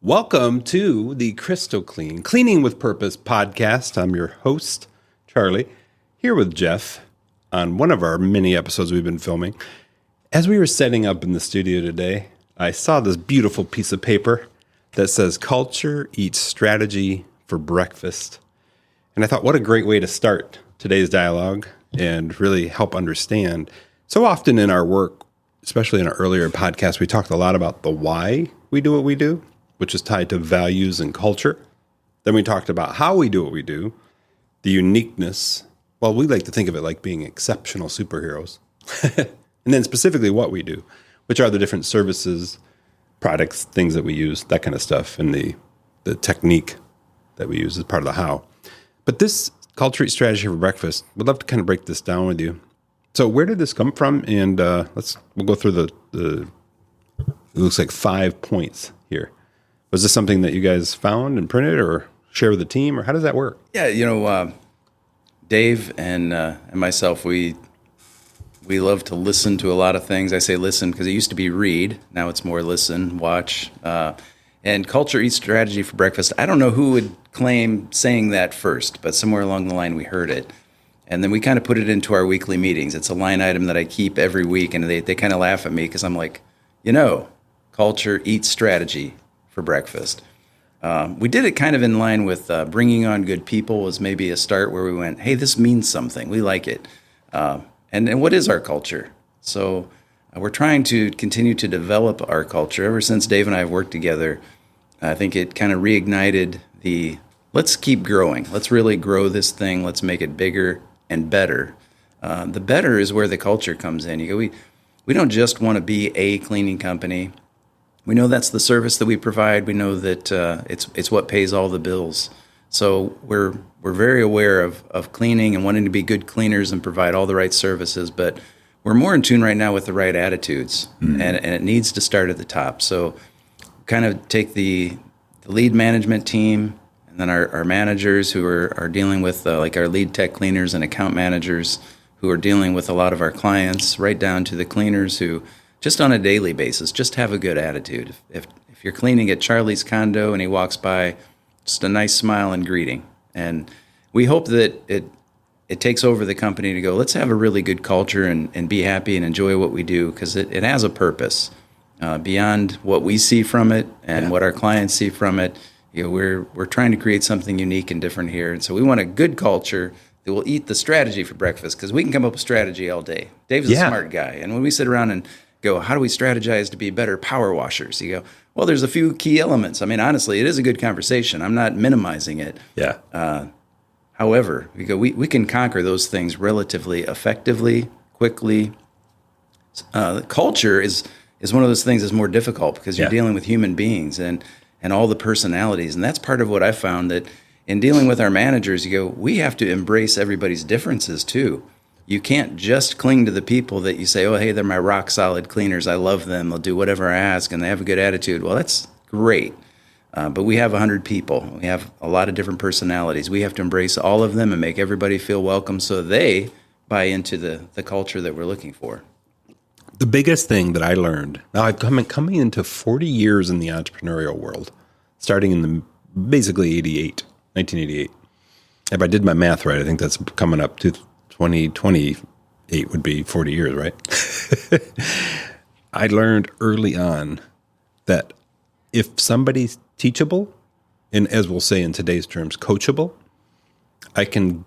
Welcome to the Crystal Clean Cleaning with Purpose podcast. I'm your host, Charlie, here with Jeff on one of our mini episodes we've been filming. As we were setting up in the studio today, I saw this beautiful piece of paper that says Culture Eats Strategy for Breakfast. And I thought, what a great way to start today's dialogue and really help understand. So often in our work, especially in our earlier podcast, we talked a lot about the why we do what we do, which is tied to values and culture. Then we talked about how we do what we do, the uniqueness. Well, we like to think of it like being exceptional superheroes. And then specifically what we do, which are the different services, products, things that we use, that kind of stuff, and the technique that we use as part of the how. But this Culture Eat Strategy for Breakfast, we'd love to kind of break this down with you. So where did this come from? And we'll go through the it looks like 5 points here. Was this something that you guys found and printed or share with the team, or how does that work? Yeah, Dave and myself, we love to listen to a lot of things. I say listen because it used to be read. Now it's more listen, watch. And Culture Eats Strategy for Breakfast, I don't know who would claim saying that first, but somewhere along the line we heard it. And then we kind of put it into our weekly meetings. It's a line item that I keep every week, and they kind of laugh at me because I'm like, Culture Eats Strategy for Breakfast. We did it kind of in line with bringing on good people was maybe a start where we went, hey, this means something. We like it. And what is our culture? So we're trying to continue to develop our culture. Ever since Dave and I have worked together, I think it kind of reignited let's keep growing. Let's really grow this thing. Let's make it bigger and better. The better is where the culture comes in. We don't just want to be a cleaning company. We know that's the service that we provide. We know that it's what pays all the bills. So we're very aware of cleaning and wanting to be good cleaners and provide all the right services, but we're more in tune right now with the right attitudes, and it needs to start at the top. So kind of take the lead management team and then our managers who are dealing with like our lead tech cleaners and account managers who are dealing with a lot of our clients, right down to the cleaners who just on a daily basis, just have a good attitude. If you're cleaning at Charly's condo and he walks by, just a nice smile and greeting. And we hope that it takes over the company to go, let's have a really good culture and be happy and enjoy what we do, because it has a purpose beyond what we see from it and what our clients see from it. We're trying to create something unique and different here. And so we want a good culture that will eat the strategy for breakfast, because we can come up with strategy all day. Dave's a smart guy. And when we sit around and go, how do we strategize to be better power washers? You go, well, there's a few key elements. I mean, honestly, it is a good conversation. I'm not minimizing it. Yeah. However, we can conquer those things relatively effectively, quickly. Culture is one of those things that's more difficult because you're dealing with human beings and all the personalities. And that's part of what I found, that in dealing with our managers, we have to embrace everybody's differences too. You can't just cling to the people that you say, oh, hey, they're my rock solid cleaners. I love them. They'll do whatever I ask and they have a good attitude. Well, that's great. But we have 100 people. We have a lot of different personalities. We have to embrace all of them and make everybody feel welcome so they buy into the culture that we're looking for. The biggest thing that I learned, now I've coming into 40 years in the entrepreneurial world, starting in basically 1988. If I did my math right, I think that's coming up to 2028 would be 40 years, right? I learned early on that if somebody's teachable, and as we'll say in today's terms, coachable, I can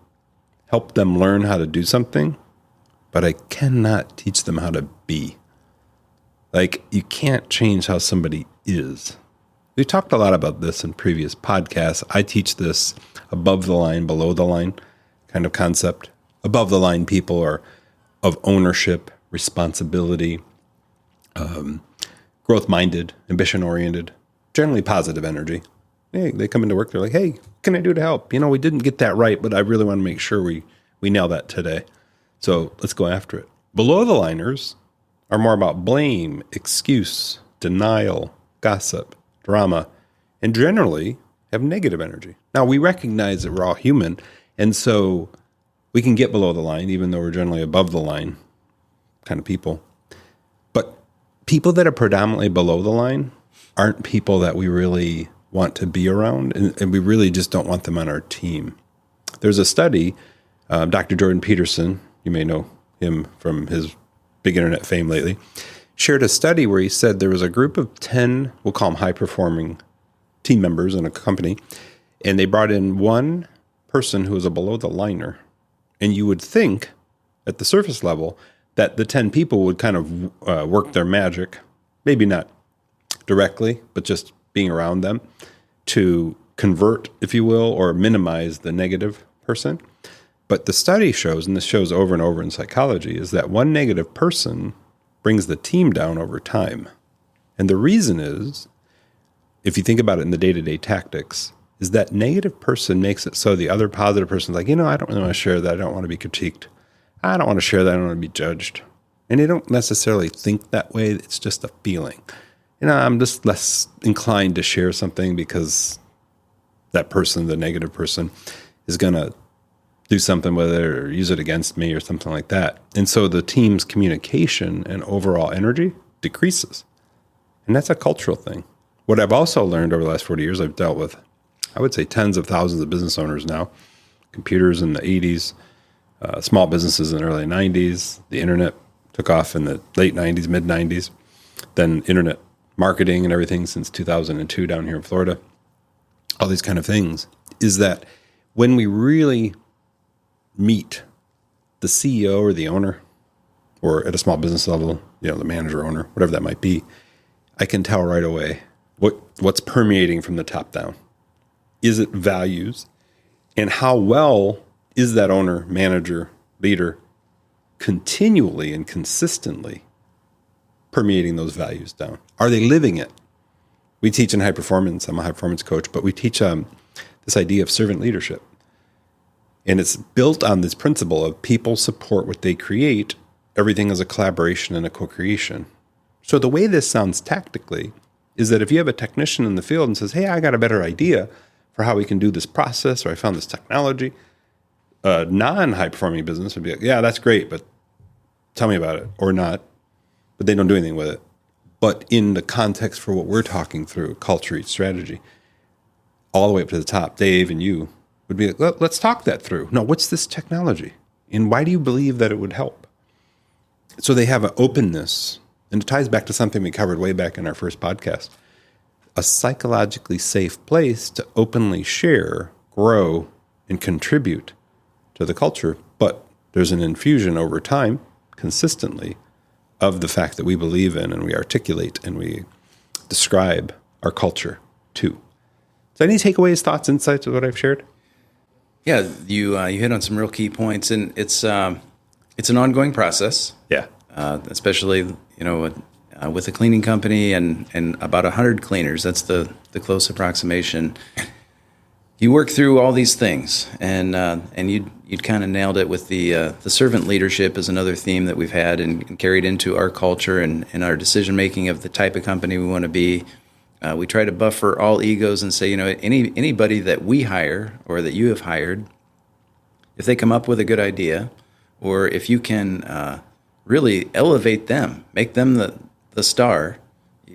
help them learn how to do something, but I cannot teach them how to be. Like, you can't change how somebody is. We've talked a lot about this in previous podcasts. I teach this above the line, below the line kind of concept. Above the line people are of ownership, responsibility, growth-minded, ambition-oriented, generally positive energy. Hey, they come into work, they're like, hey, what can I do to help? We didn't get that right, but I really want to make sure we nail that today. So let's go after it. Below the liners are more about blame, excuse, denial, gossip, drama, and generally have negative energy. Now, we recognize that we're all human, and so we can get below the line, even though we're generally above the line kind of people. But people that are predominantly below the line aren't people that we really want to be around, and we really just don't want them on our team. There's a study, Dr. Jordan Peterson, you may know him from his big internet fame lately, shared a study where he said there was a group of 10, we'll call them high-performing team members in a company, and they brought in one person who was a below-the-liner. And you would think, at the surface level, that the 10 people would kind of work their magic, maybe not directly, but just being around them, to convert, if you will, or minimize the negative person. But the study shows, and this shows over and over in psychology, is that one negative person brings the team down over time. And the reason is, if you think about it in the day-to-day tactics, is that negative person makes it so the other positive person's like, I don't really want to share that. I don't want to be critiqued. I don't want to share that. I don't want to be judged. And they don't necessarily think that way. It's just a feeling. I'm just less inclined to share something because that person, the negative person, is going to do something with it or use it against me or something like that. And so the team's communication and overall energy decreases. And that's a cultural thing. What I've also learned over the last 40 years, I've dealt with, I would say, tens of thousands of business owners now, computers in the 80s, small businesses in the early 90s. The internet took off in the late 90s, mid 90s. Then internet marketing and everything since 2002 down here in Florida. All these kind of things is that when we really meet the CEO or the owner, or at a small business level, the manager, owner, whatever that might be, I can tell right away what's permeating from the top down. Is it values? And how well is that owner, manager, leader continually and consistently permeating those values down? Are they living it? We teach in high performance. I'm a high performance coach, but we teach this idea of servant leadership. And it's built on this principle of people support what they create. Everything is a collaboration and a co-creation. So the way this sounds tactically is that if you have a technician in the field and says, hey, I got a better idea for how we can do this process, or I found this technology, a non-high performing business would be like, yeah, that's great, but tell me about it, or not. But they don't do anything with it. But in the context for what we're talking through, culture, strategy, all the way up to the top, Dave and you would be like, let's talk that through. No, what's this technology? And why do you believe that it would help? So they have an openness, and it ties back to something we covered way back in our first podcast, a psychologically safe place to openly share, grow, and contribute to the culture. But there's an infusion over time, consistently, of the fact that we believe in and we articulate and we describe our culture too. So any takeaways, thoughts, insights of what I've shared? Yeah, you hit on some real key points, and it's an ongoing process. Yeah, especially with a cleaning company and about 100 cleaners. That's the close approximation. You work through all these things, and you'd kind of nailed it with the servant leadership is another theme that we've had and carried into our culture and our decision making of the type of company we want to be. We try to buffer all egos and say, anybody that we hire or that you have hired, if they come up with a good idea, or if you can really elevate them, make them the star,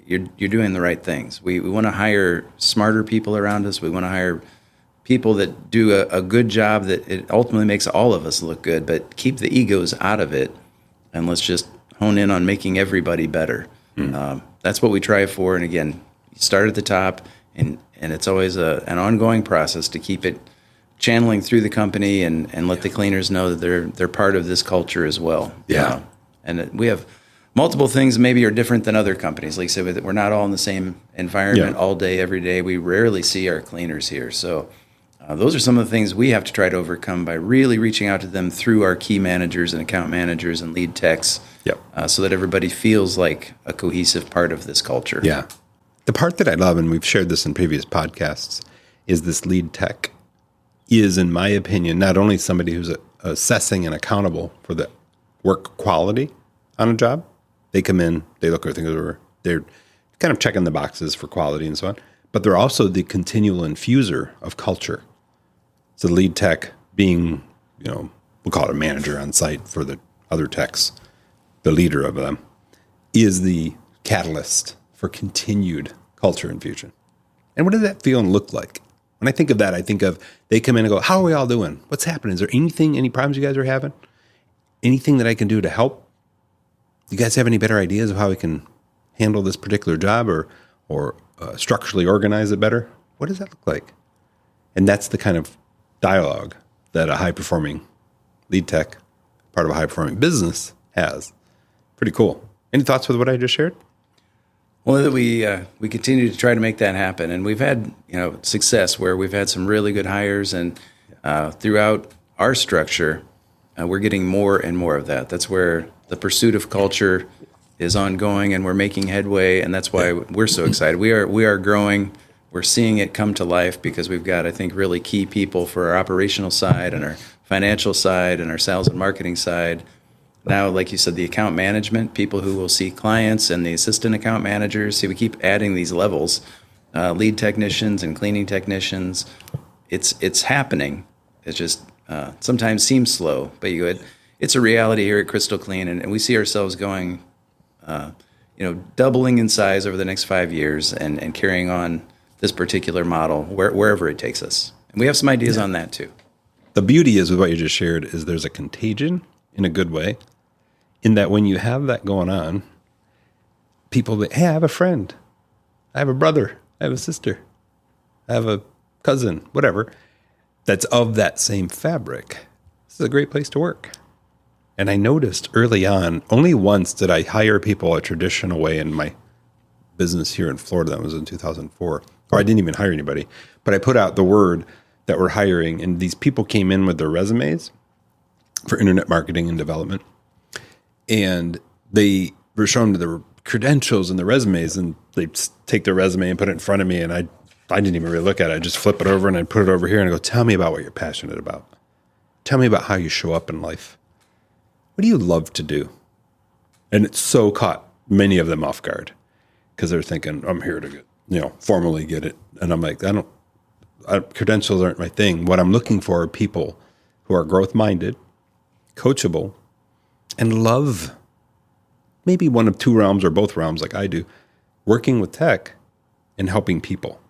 you're doing the right things. We want to hire smarter people around us. We want to hire people that do a good job that it ultimately makes all of us look good, but keep the egos out of it, and let's just hone in on making everybody better. That's what we try for. And again, you start at the top, and it's always an ongoing process to keep it channeling through the company and let the cleaners know that they're part of this culture as well. Yeah. And we have multiple things maybe are different than other companies. Like I said, we're not all in the same environment all day, every day. We rarely see our cleaners here. So those are some of the things we have to try to overcome by really reaching out to them through our key managers and account managers and lead techs, so that everybody feels like a cohesive part of this culture. Yeah. The part that I love, and we've shared this in previous podcasts, is this lead tech is, in my opinion, not only somebody who's assessing and accountable for the work quality on a job. They come in, they look at things over, they're kind of checking the boxes for quality and so on, but they're also the continual infuser of culture. So the lead tech being, we'll call it a manager on site for the other techs, the leader of them, is the catalyst for continued culture infusion. And what does that feel and look like? When I think of that, I think of they come in and go, how are we all doing? What's happening? Is there any problems you guys are having? Anything that I can do to help? You guys have any better ideas of how we can handle this particular job or structurally organize it better? What does that look like? And that's the kind of dialogue that a high-performing lead tech, part of a high-performing business, has. Pretty cool. Any thoughts with what I just shared? Well, we continue to try to make that happen, and we've had success where we've had some really good hires, and throughout our structure, we're getting more and more of that. That's where the pursuit of culture is ongoing, and we're making headway, and that's why we're so excited. We are growing. We're seeing it come to life because we've got, I think, really key people for our operational side and our financial side and our sales and marketing side. Now, like you said, the account management, people who will see clients and the assistant account managers. See, we keep adding these levels, lead technicians and cleaning technicians. It's happening. It just sometimes seems slow, but it's a reality here at Crystal Clean, and we see ourselves going, doubling in size over the next 5 years and carrying on this particular model wherever it takes us. And we have some ideas on that too. The beauty is with what you just shared is there's a contagion in a good way. In that when you have that going on, people that, hey, I have a friend, I have a brother, I have a sister, I have a cousin, whatever, that's of that same fabric. This is a great place to work. And I noticed early on, only once did I hire people a traditional way in my business here in Florida. That was in 2004. Or I didn't even hire anybody, but I put out the word that we're hiring, and these people came in with their resumes for internet marketing and development. And they were shown their credentials and the resumes, and they take their resume and put it in front of me, and I didn't even really look at it. I just flip it over and I put it over here and I go, tell me about what you're passionate about. Tell me about how you show up in life. What do you love to do? And it so caught many of them off guard because they're thinking, I'm here to get, formally get it. And I'm like, credentials aren't my thing. What I'm looking for are people who are growth-minded, coachable, and love maybe one of two realms or both realms like I do, working with tech and helping people.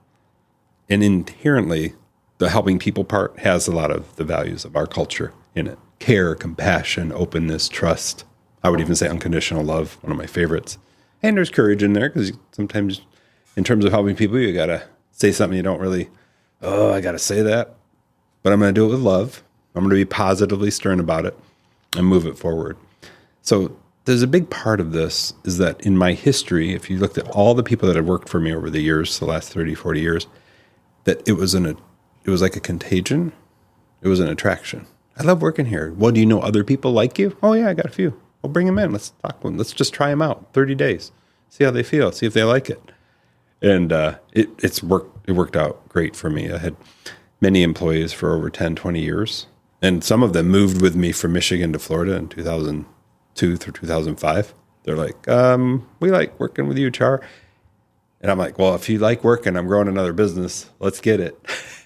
And inherently, the helping people part has a lot of the values of our culture in it. Care, compassion, openness, trust. I would even say unconditional love, one of my favorites. And there's courage in there because sometimes in terms of helping people, you got to say something you don't really, I got to say that. But I'm going to do it with love. I'm going to be positively stern about it and move it forward. So there's a big part of this is that in my history, if you looked at all the people that have worked for me over the years, the last 30, 40 years, that it was like a contagion. It was an attraction. I love working here. Well, do you know other people like you? Oh yeah, I got a few. Well, bring them in. Let's talk to them. Let's just try them out. 30 days. See how they feel. See if they like it. And it worked out great for me. I had many employees for over 10, 20 years. And some of them moved with me from Michigan to Florida in 2002 through 2005. They're like, we like working with you, Char. And I'm like, well, if you like working, I'm growing another business. Let's get it.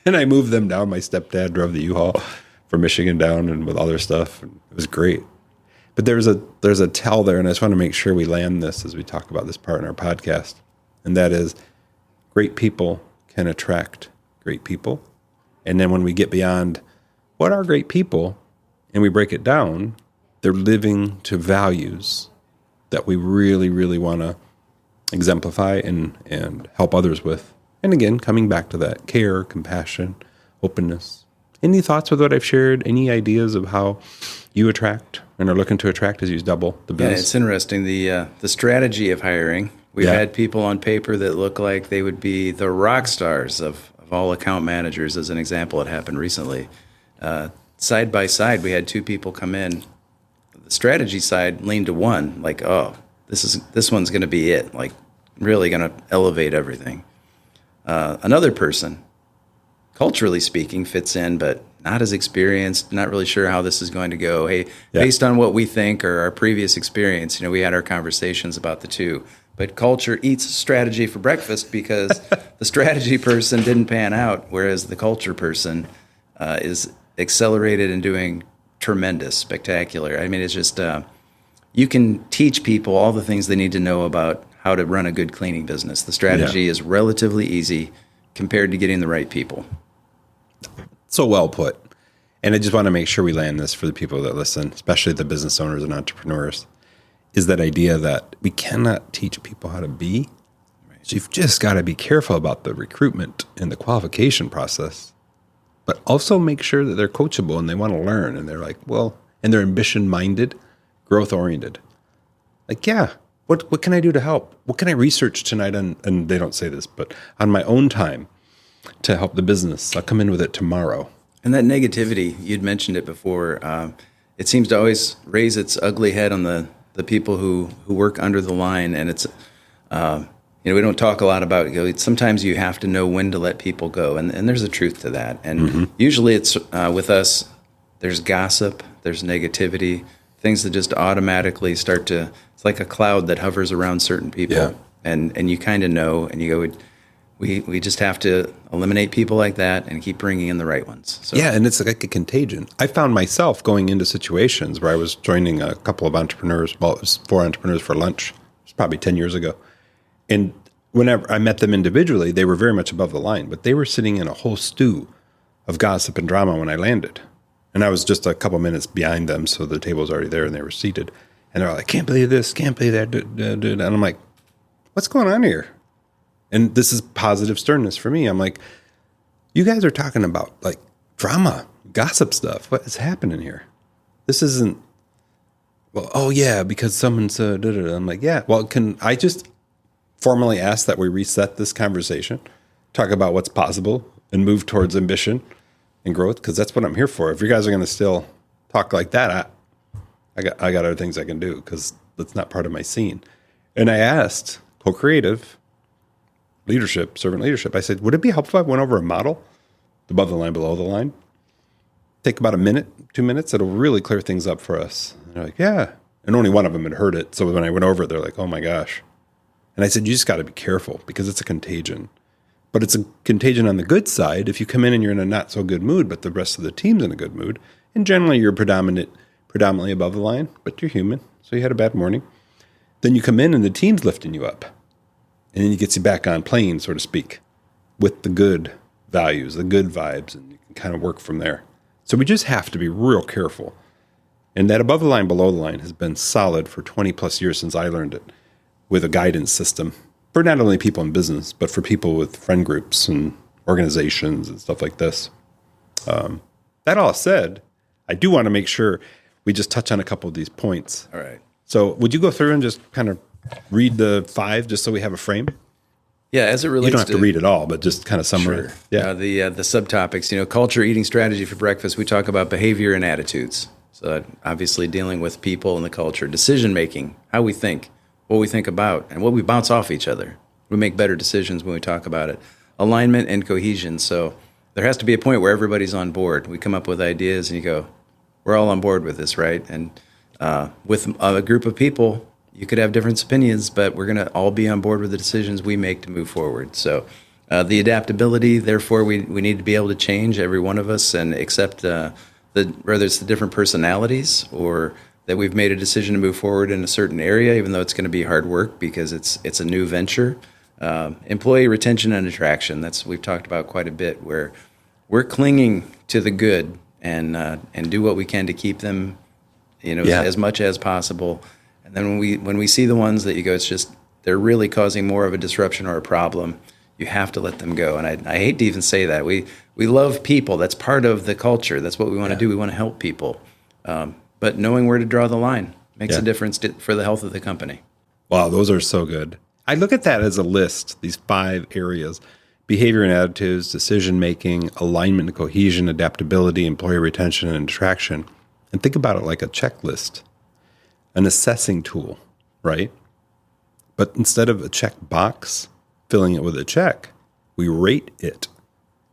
And I moved them down. My stepdad drove the U-Haul from Michigan down and with other stuff. And it was great. But there's a tell there, and I just want to make sure we land this as we talk about this part in our podcast. And that is great people can attract great people. And then when we get beyond what are great people and we break it down, they're living to values that we really, really want to exemplify and help others with. And again, coming back to that care, compassion, openness. Any thoughts with what I've shared? Any ideas of how you attract and are looking to attract as you double the business? Yeah, it's interesting. The strategy of hiring. We've had people on paper that look like they would be the rock stars of all account managers, as an example. It happened recently. Side by side, we had two people come in. The strategy side leaned to one, like, oh, this one's going to be it, like really going to elevate everything. Another person, culturally speaking, fits in, but not as experienced, not really sure how this is going to go. Hey, based on what we think or our previous experience, we had our conversations about the two. But culture eats strategy for breakfast because the strategy person didn't pan out, whereas the culture person is accelerated and doing tremendous, spectacular. I mean, it's just, you can teach people all the things they need to know about how to run a good cleaning business. The strategy is relatively easy compared to getting the right people. So well put. And I just want to make sure we land this for the people that listen, especially the business owners and entrepreneurs, is that idea that we cannot teach people how to be. Right. So you've just got to be careful about the recruitment and the qualification process, but also make sure that they're coachable and they want to learn. And they're like, well, and they're ambition-minded, growth-oriented. Like, yeah, what can I do to help? What can I research tonight on, and they don't say this, but on my own time to help the business? I'll come in with it tomorrow. And that negativity, you'd mentioned it before, it seems to always raise its ugly head on the people who work under the line. And it's, we don't talk a lot about it. Sometimes you have to know when to let people go. And there's a truth to that. And usually it's with us, there's gossip, there's negativity, things that just automatically start to, it's like a cloud that hovers around certain people. Yeah. And you kind of know, and you go, we just have to eliminate people like that and keep bringing in the right ones. So. Yeah, and it's like a contagion. I found myself going into situations where I was joining a couple of entrepreneurs. Well, it was 4 entrepreneurs for lunch. It was probably 10 years ago. And whenever I met them individually, they were very much above the line. But they were sitting in a whole stew of gossip and drama when I landed. And I was just a couple minutes behind them, so the table was already there and they were seated. And they're like, can't believe this, can't believe that. And I'm like, what's going on here? And this is positive sternness for me. I'm like, you guys are talking about like drama, gossip stuff. What is happening here? This isn't, well, oh yeah, because someone said, I'm like, yeah, well, can I just formally ask that we reset this conversation, talk about what's possible and move towards ambition and growth? Because that's what I'm here for. If you guys are going to still talk like that, I got other things I can do because that's not part of my scene. And I asked co-creative, leadership, servant leadership. I said, would it be helpful if I went over a model, above the line, below the line? Take about a minute, 2 minutes. It'll really clear things up for us. And they're like, yeah. And only one of them had heard it. So when I went over it, they're like, oh my gosh. And I said, you just got to be careful because it's a contagion. But it's a contagion on the good side. If you come in and you're in a not so good mood, but the rest of the team's in a good mood, and generally you're predominantly above the line, but you're human. So you had a bad morning. Then you come in and the team's lifting you up. And then it gets you back on plane, so to speak, with the good values, the good vibes, and you can kind of work from there. So we just have to be real careful. And that above the line, below the line has been solid for 20 plus years since I learned it, with a guidance system for not only people in business, but for people with friend groups and organizations and stuff like this. That all said, I do want to make sure we just touch on a couple of these points. All right. So would you go through and just kind of read the 5 just so we have a frame? Yeah, as it relates to... You don't have to read it all, but just kind of summary. Sure. Yeah. The subtopics, culture, eating strategy for breakfast, we talk about behavior and attitudes. So obviously dealing with people and the culture, decision-making, how we think, what we think about, and what we bounce off each other. We make better decisions when we talk about it. Alignment and cohesion. So there has to be a point where everybody's on board. We come up with ideas and you go, we're all on board with this, right? And with a group of people, you could have different opinions, but we're going to all be on board with the decisions we make to move forward. So the adaptability, therefore, we need to be able to change, every one of us, and accept whether it's the different personalities or that we've made a decision to move forward in a certain area, even though it's going to be hard work because it's a new venture. Employee retention and attraction, we've talked about quite a bit, where we're clinging to the good and do what we can to keep them, as much as possible. And then when we see the ones that you go, it's just they're really causing more of a disruption or a problem, you have to let them go. And I hate to even say that. We love people. That's part of the culture. That's what we want to do. We want to help people. But knowing where to draw the line makes a difference for the health of the company. Wow, those are so good. I look at that as a list, these 5 areas: behavior and attitudes, decision-making, alignment and cohesion, adaptability, employee retention and attraction. And think about it like a checklist. An assessing tool, right? But instead of a check box, filling it with a check, we rate it.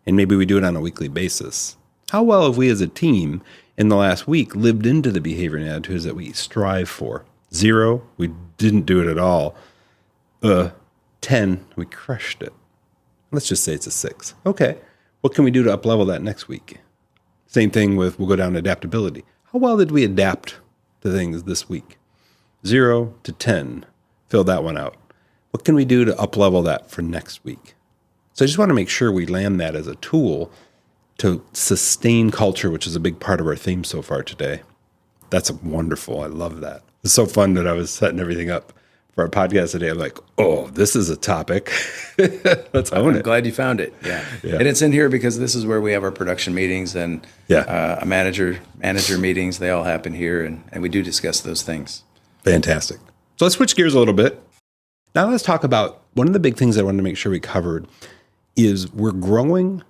And maybe we do it on a weekly basis. How well have we as a team in the last week lived into the behavior and attitudes that we strive for? 0, we didn't do it at all. 10, we crushed it. Let's just say it's a 6. Okay, what can we do to up-level that next week? Same thing we'll go down to adaptability. How well did we adapt to things this week? 0 to 10, fill that one out. What can we do to up-level that for next week? So I just want to make sure we land that as a tool to sustain culture, which is a big part of our theme so far today. That's wonderful. I love that. It's so fun that I was setting everything up for our podcast today. I'm like, oh, this is a topic. Let's own it. I'm glad you found it. Yeah. And it's in here because this is where we have our production meetings and a manager meetings. They all happen here, and we do discuss those things. Fantastic. So let's switch gears a little bit. Now let's talk about one of the big things I wanted to make sure we covered is we're growing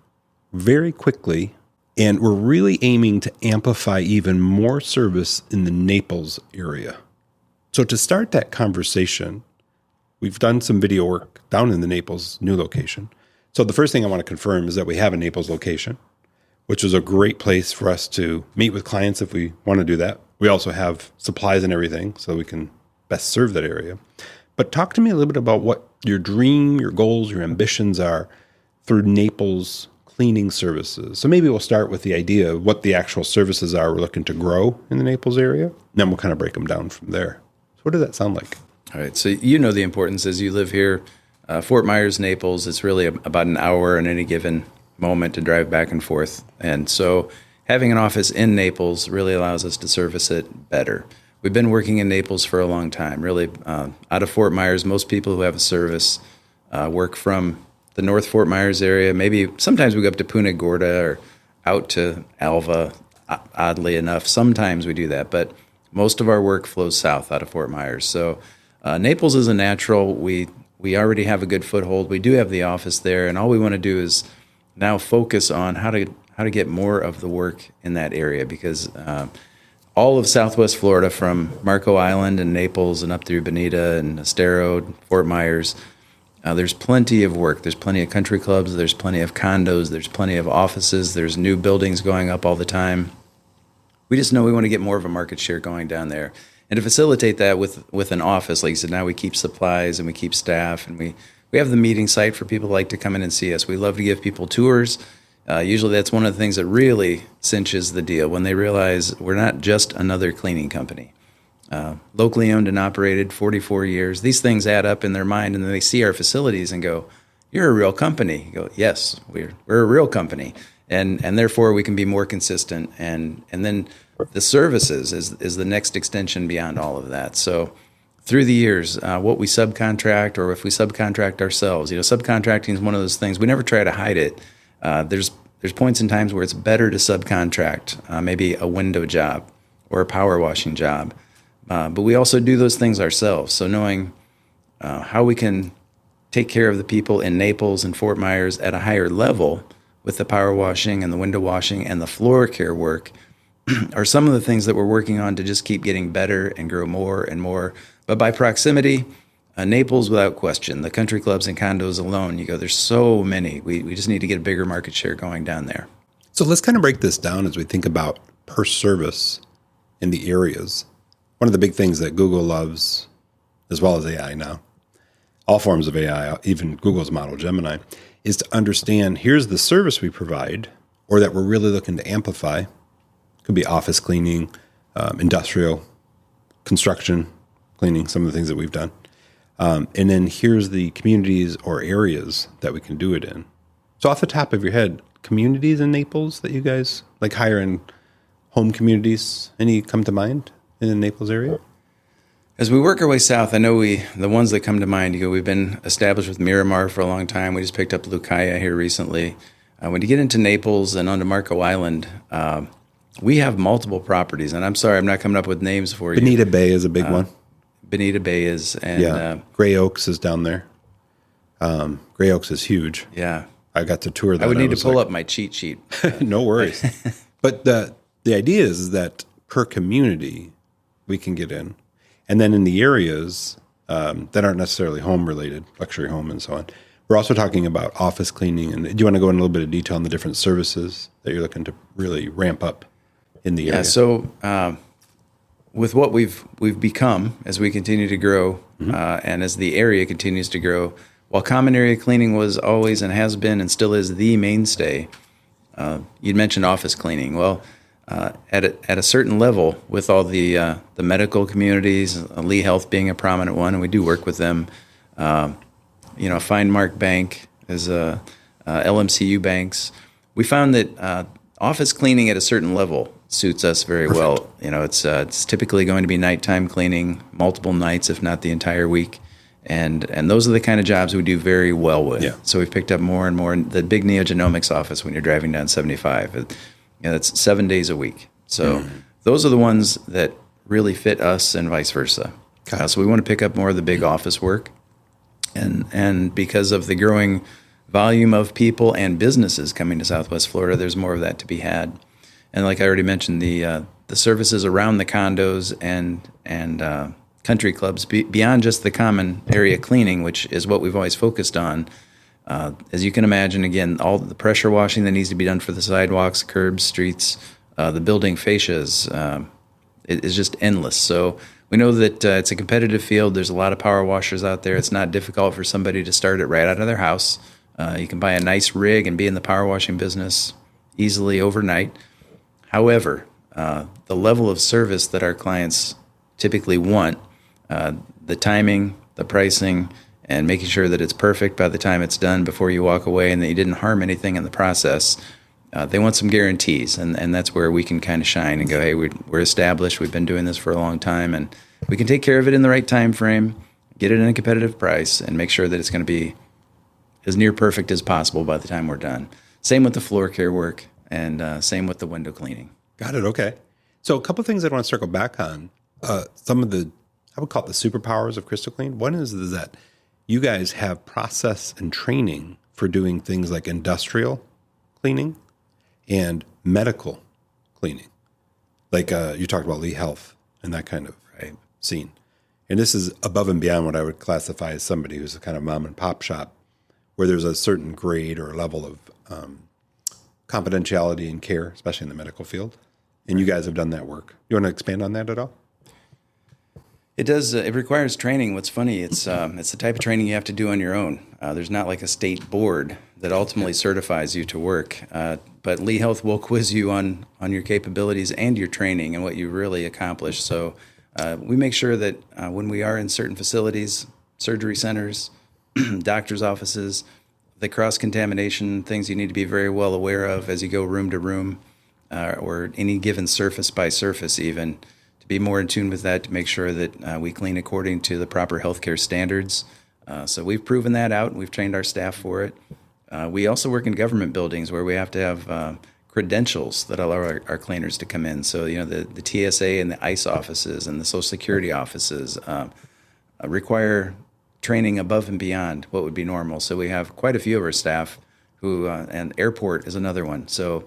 very quickly, and we're really aiming to amplify even more service in the Naples area. So to start that conversation, we've done some video work down in the Naples new location. So the first thing I want to confirm is that we have a Naples location, which is a great place for us to meet with clients if we want to do that. We also have supplies and everything so we can best serve that area. But talk to me a little bit about what your dream, your goals, your ambitions are through Naples cleaning services. So maybe we'll start with the idea of what the actual services are we're looking to grow in the Naples area. And then we'll kind of break them down from there. So what does that sound like? All right. So you know the importance as you live here. Fort Myers, Naples, it's really about an hour in any given moment to drive back and forth. And so having an office in Naples really allows us to service it better. We've been working in Naples for a long time, really. Out of Fort Myers, most people who have a service work from the North Fort Myers area. Maybe sometimes we go up to Punta Gorda or out to Alva, oddly enough. Sometimes we do that, but most of our work flows south out of Fort Myers. So Naples is a natural. We already have a good foothold. We do have the office there, and all we want to do is now focus on how to get more of the work in that area, because all of Southwest Florida, from Marco Island and Naples and up through Bonita and Estero, Fort Myers, there's plenty of work. There's plenty of country clubs. There's plenty of condos. There's plenty of offices. There's new buildings going up all the time. We just know we want to get more of a market share going down there. And to facilitate that with an office, like you said, now we keep supplies and we keep staff, and we have the meeting site for people who like to come in and see us. We love to give people tours. Usually that's one of the things that really cinches the deal, when they realize we're not just another cleaning company. Locally owned and operated, 44 years. These things add up in their mind, and then they see our facilities and go, "You're a real company." You go, "Yes, we're a real company," and therefore we can be more consistent. And then the services is the next extension beyond all of that. So through the years, what we subcontract, or if we subcontract ourselves, subcontracting is one of those things. We never try to hide it. There's points in times where it's better to subcontract, maybe a window job or a power washing job. But we also do those things ourselves. So knowing how we can take care of the people in Naples and Fort Myers at a higher level with the power washing and the window washing and the floor care work are some of the things that we're working on to just keep getting better and grow more and more. But by proximity, Naples, without question. The country clubs and condos alone, there's so many. We just need to get a bigger market share going down there. So let's kind of break this down as we think about per service in the areas. One of the big things that Google loves, as well as AI now, all forms of AI, even Google's model, Gemini, is to understand here's the service we provide, or that we're really looking to amplify. Could be office cleaning, industrial, construction cleaning, some of the things that we've done. And then here's the communities or areas that we can do it in. So off the top of your head, communities in Naples that you guys like hire in home communities, any come to mind in the Naples area? As we work our way south, I know the ones that come to mind, we've been established with Miramar for a long time. We just picked up Lucaya here recently. When you get into Naples and onto Marco Island, we have multiple properties. And I'm sorry, I'm not coming up with names for you. Bonita Bay is a big one. Bonita Bay is. And, Gray Oaks is down there. Gray Oaks is huge. Yeah. I got to tour that. I would need to pull up my cheat sheet. No worries. But the idea is that per community, we can get in. And then in the areas that aren't necessarily home-related, luxury home and so on, we're also talking about office cleaning. And do you want to go in a little bit of detail on the different services that you're looking to really ramp up in the area? Yeah, so with what we've become as we continue to grow, and as the area continues to grow, while common area cleaning was always and has been and still is the mainstay, you'd mentioned office cleaning. Well, at a certain level, with all the medical communities, Lee Health being a prominent one, and we do work with them, Fine Mark Bank is LMCU banks. We found that office cleaning at a certain level suits us very well. It's typically going to be nighttime cleaning, multiple nights, if not the entire week. And those are the kind of jobs we do very well with. Yeah. So we've picked up more and more. The big neogenomics office when you're driving down 75, that's 7 days a week. So those are the ones that really fit us and vice versa. So we want to pick up more of the big office work. And because of the growing volume of people and businesses coming to Southwest Florida, there's more of that to be had. And like I already mentioned, the services around the condos and country clubs, beyond just the common area cleaning, which is what we've always focused on. As you can imagine, again, all the pressure washing that needs to be done for the sidewalks, curbs, streets, the building fascias, is just endless. So we know that it's a competitive field. There's a lot of power washers out there. It's not difficult for somebody to start it right out of their house. You can buy a nice rig and be in the power washing business easily overnight. However, the level of service that our clients typically want, the timing, the pricing, and making sure that it's perfect by the time it's done before you walk away and that you didn't harm anything in the process, they want some guarantees. And that's where we can kind of shine and go, hey, we're established. We've been doing this for a long time, and we can take care of it in the right time frame, get it in a competitive price, and make sure that it's going to be as near perfect as possible by the time we're done. Same with the floor care work, and same with the window cleaning. Got it. Okay. So a couple of things I want to circle back on. Some of the, I would call it the superpowers of Crystal Clean. One is that you guys have process and training for doing things like industrial cleaning and medical cleaning. Like you talked about Lee Health and that kind of scene. And this is above and beyond what I would classify as somebody who's a kind of mom and pop shop where there's a certain grade or level of confidentiality and care, especially in the medical field. And you guys have done that work. You want to expand on that at all? It does. It requires training. What's funny, it's the type of training you have to do on your own. There's not like a state board that ultimately certifies you to work. But Lee Health will quiz you on your capabilities and your training and what you really accomplished. So we make sure that when we are in certain facilities, surgery centers, doctor's offices, the cross-contamination things you need to be very well aware of as you go room to room, or any given surface by surface even, to be more in tune with that, to make sure that we clean according to the proper healthcare standards. So we've proven that out, and we've trained our staff for it. We also work in government buildings where we have to have credentials that allow our cleaners to come in. So, the TSA and the ICE offices and the Social Security offices require training above and beyond what would be normal. So we have quite a few of our staff who, and airport is another one. So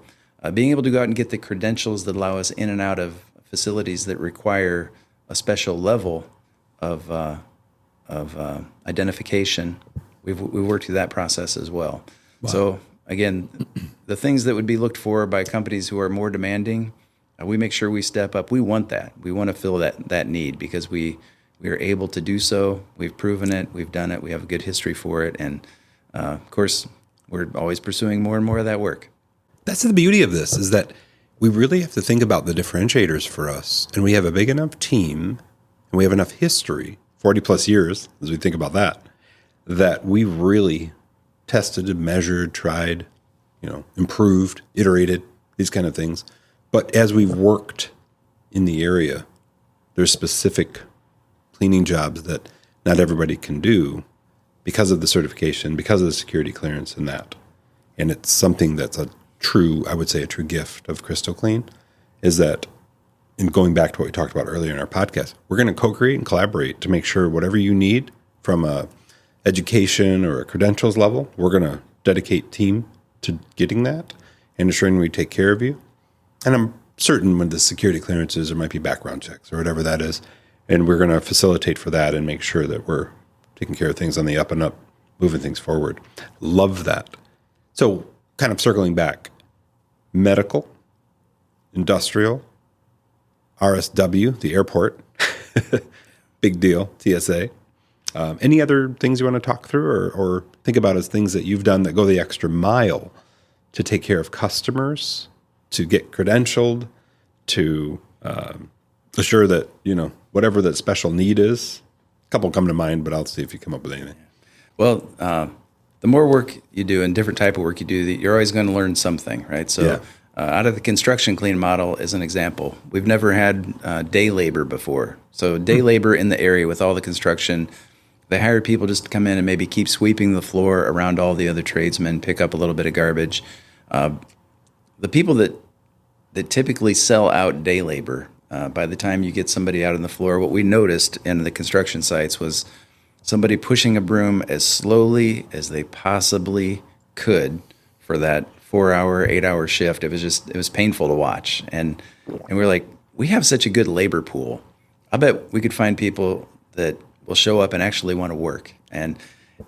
being able to go out and get the credentials that allow us in and out of facilities that require a special level of identification, we've worked through that process as well. Wow. So again, the things that would be looked for by companies who are more demanding, we make sure we step up. We want that. We want to fill that need because we are able to do so. We've proven it. We've done it. We have a good history for it. And of course, we're always pursuing more and more of that work. That's the beauty of this, is that we really have to think about the differentiators for us. And we have a big enough team and we have enough history, 40 plus years, as we think about that we really tested and measured, tried, improved, iterated, these kind of things. But as we've worked in the area, there's specific cleaning jobs that not everybody can do because of the certification, because of the security clearance and that. And it's something that's a true gift of Crystal Clean, is that, in going back to what we talked about earlier in our podcast, we're going to co-create and collaborate to make sure whatever you need from a education or a credentials level, we're going to dedicate team to getting that and ensuring we take care of you. And I'm certain when the security clearances, there might be background checks or whatever that is, and we're going to facilitate for that and make sure that we're taking care of things on the up and up, moving things forward. Love that. So kind of circling back, medical, industrial, RSW, the airport, big deal, TSA. Any other things you want to talk through or think about as things that you've done that go the extra mile to take care of customers, to get credentialed, to assure that, whatever that special need is couple come to mind, but I'll see if you come up with anything. Well, the more work you do and different type of work you do, you're always going to learn something, right? So out of the construction clean model as an example, we've never had day labor before. So day labor in the area with all the construction, they hire people just to come in and maybe keep sweeping the floor around all the other tradesmen, pick up a little bit of garbage. The people that typically sell out day labor, by the time you get somebody out on the floor, what we noticed in the construction sites was somebody pushing a broom as slowly as they possibly could for that 4-hour, 8-hour shift. It was painful to watch. And we're like, we have such a good labor pool. I bet we could find people that will show up and actually want to work. And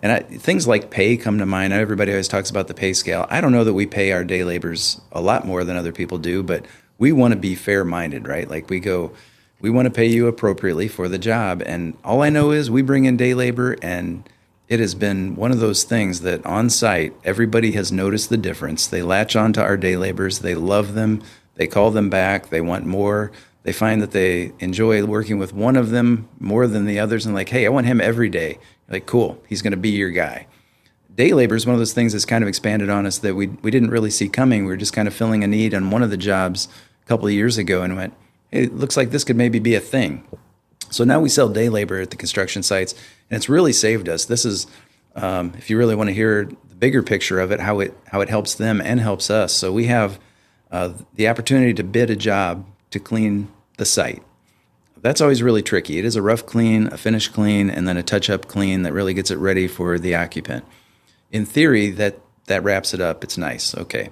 things like pay come to mind. Everybody always talks about the pay scale. I don't know that we pay our day laborers a lot more than other people do, but we want to be fair-minded, right? Like we want to pay you appropriately for the job. And all I know is we bring in day labor, and it has been one of those things that on site, everybody has noticed the difference. They latch on to our day laborers. They love them. They call them back. They want more. They find that they enjoy working with one of them more than the others, and like, hey, I want him every day. You're like, cool, he's going to be your guy. Day labor is one of those things that's kind of expanded on us that we didn't really see coming. We were just kind of filling a need on one of the jobs a couple of years ago and went, hey, it looks like this could maybe be a thing. So now we sell day labor at the construction sites, and it's really saved us. This is, if you really want to hear the bigger picture of it, how it helps them and helps us. So we have the opportunity to bid a job to clean the site. That's always really tricky. It is a rough clean, a finish clean, and then a touch-up clean that really gets it ready for the occupant. In theory, that wraps it up. It's nice. Okay.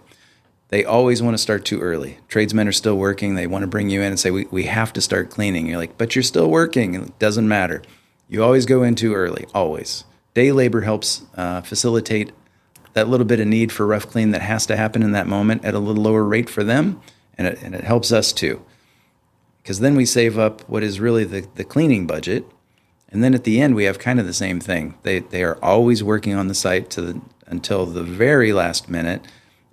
They always want to start too early. Tradesmen are still working. They want to bring you in and say, we have to start cleaning. You're like, but you're still working. It doesn't matter. You always go in too early, always. Day labor helps facilitate that little bit of need for rough clean that has to happen in that moment at a little lower rate for them, and it helps us too. Because then we save up what is really the cleaning budget, and then at the end we have kind of the same thing. They are always working on the site until the very last minute,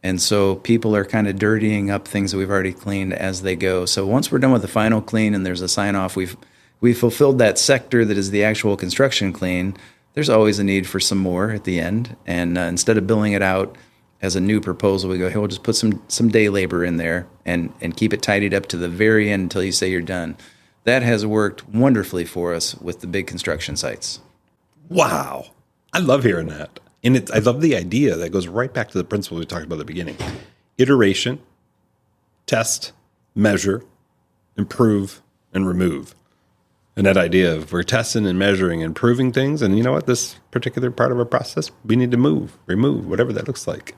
and so people are kind of dirtying up things that we've already cleaned as they go. So once we're done with the final clean and there's a sign-off, we've fulfilled that sector that is the actual construction clean. There's always a need for some more at the end, and instead of billing it out as a new proposal, we go, hey, we'll just put some day labor in there and keep it tidied up to the very end until you say you're done. That has worked wonderfully for us with the big construction sites. Wow. I love hearing that. And I love the idea that goes right back to the principle we talked about at the beginning. Iteration, test, measure, improve, and remove. And that idea of we're testing and measuring and proving things. And you know what? This particular part of our process, we need to remove, whatever that looks like.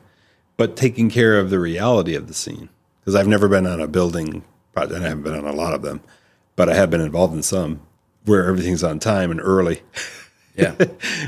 But taking care of the reality of the scene. Because I've never been on a building project, and I haven't been on a lot of them, but I have been involved in some where everything's on time and early. Yeah.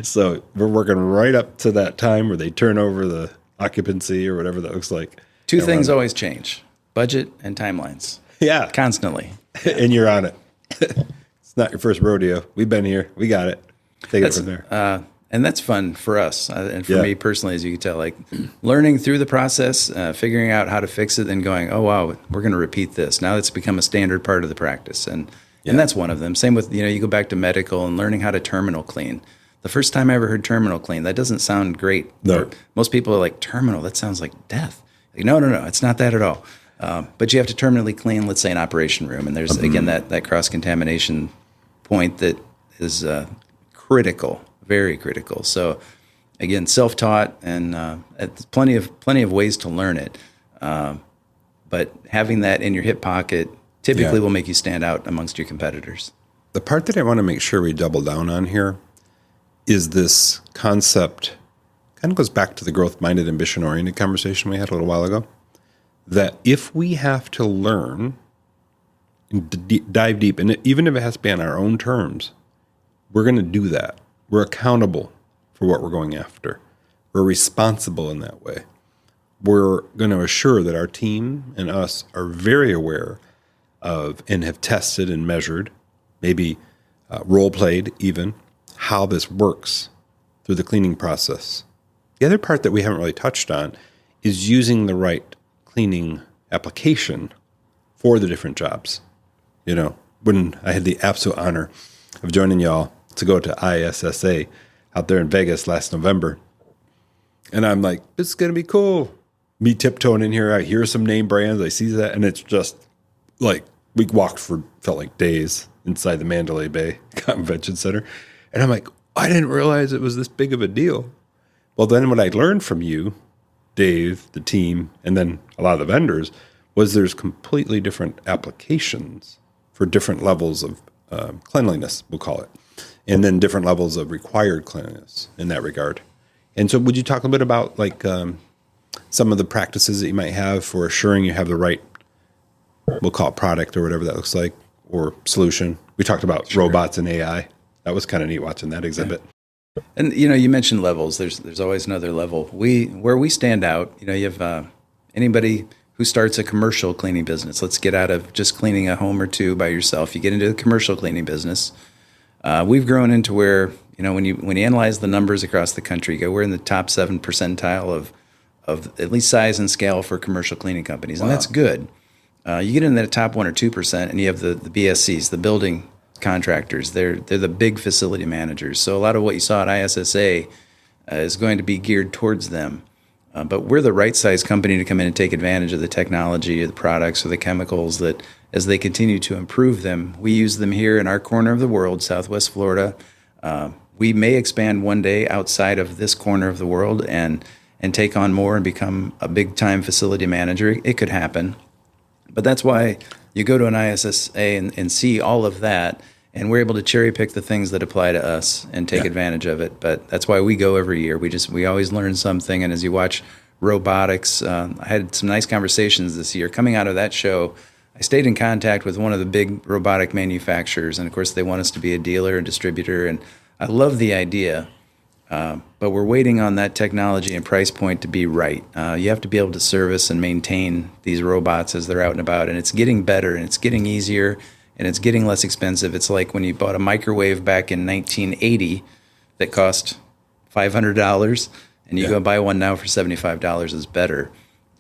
So we're working right up to that time where they turn over the occupancy or whatever that looks like. Two things always change: budget and timelines. Yeah. Constantly. And you're on it. It's not your first rodeo. We've been here. We got it. Take it from there. And that's fun for us. And for me personally, as you can tell, like learning through the process, figuring out how to fix it and going, oh, wow, we're going to repeat this. Now it's become a standard part of the practice. And that's one of them. Same with, you go back to medical and learning how to terminal clean. The first time I ever heard terminal clean, that doesn't sound great. No. Most people are like, terminal, that sounds like death. Like, no, it's not that at all. But you have to terminally clean, let's say, an operation room. And there's, again, that cross-contamination point that is critical, very critical. So, again, self-taught and plenty of ways to learn it. But having that in your hip pocket typically will make you stand out amongst your competitors. The part that I want to make sure we double down on here is this concept, kind of goes back to the growth-minded, ambition-oriented conversation we had a little while ago, that if we have to learn and dive deep, and even if it has to be on our own terms, we're going to do that. We're accountable for what we're going after. We're responsible in that way. We're going to assure that our team and us are very aware of and have tested and measured, maybe role-played even, how this works through the cleaning process. The other part that we haven't really touched on is using the right cleaning application for the different jobs. When I had the absolute honor of joining y'all to go to ISSA out there in Vegas last November. And I'm like, this is going to be cool. Me tiptoeing in here. I hear some name brands. I see that. And it's just like, we felt like days inside the Mandalay Bay Convention Center. And I'm like, I didn't realize it was this big of a deal. Well, then what I learned from you, Dave, the team, and then a lot of the vendors, was there's completely different applications for different levels of cleanliness, we'll call it, and then different levels of required cleanliness in that regard. And so would you talk a bit about like some of the practices that you might have for assuring you have the right, we'll call it product or whatever that looks like, or solution? We talked about robots and AI. That was kind of neat watching that exhibit. Yeah. And, you mentioned levels. There's always another level. Where we stand out, you have anybody who starts a commercial cleaning business. Let's get out of just cleaning a home or two by yourself. You get into the commercial cleaning business. We've grown into where, when you analyze the numbers across the country, we're in the top 7 percentile of at least size and scale for commercial cleaning companies. And that's good. You get in the top 1 or 2%, and you have the BSCs, the building contractors. They're the big facility managers. So a lot of what you saw at ISSA is going to be geared towards them. But we're the right size company to come in and take advantage of the technology, or the products, or the chemicals that, as they continue to improve them, we use them here in our corner of the world, Southwest Florida. We may expand one day outside of this corner of the world and take on more and become a big time facility manager. It could happen. But that's why you go to an ISSA and see all of that, and we're able to cherry pick the things that apply to us and take advantage of it. But that's why we go every year. We always learn something. And as you watch robotics, I had some nice conversations this year. Coming out of that show, I stayed in contact with one of the big robotic manufacturers. And of course, they want us to be a dealer and distributor. And I love the idea. But we're waiting on that technology and price point to be right. You have to be able to service and maintain these robots as they're out and about. And it's getting better, and it's getting easier, and it's getting less expensive. It's like when you bought a microwave back in 1980 that cost $500, and you go buy one now for $75 is better.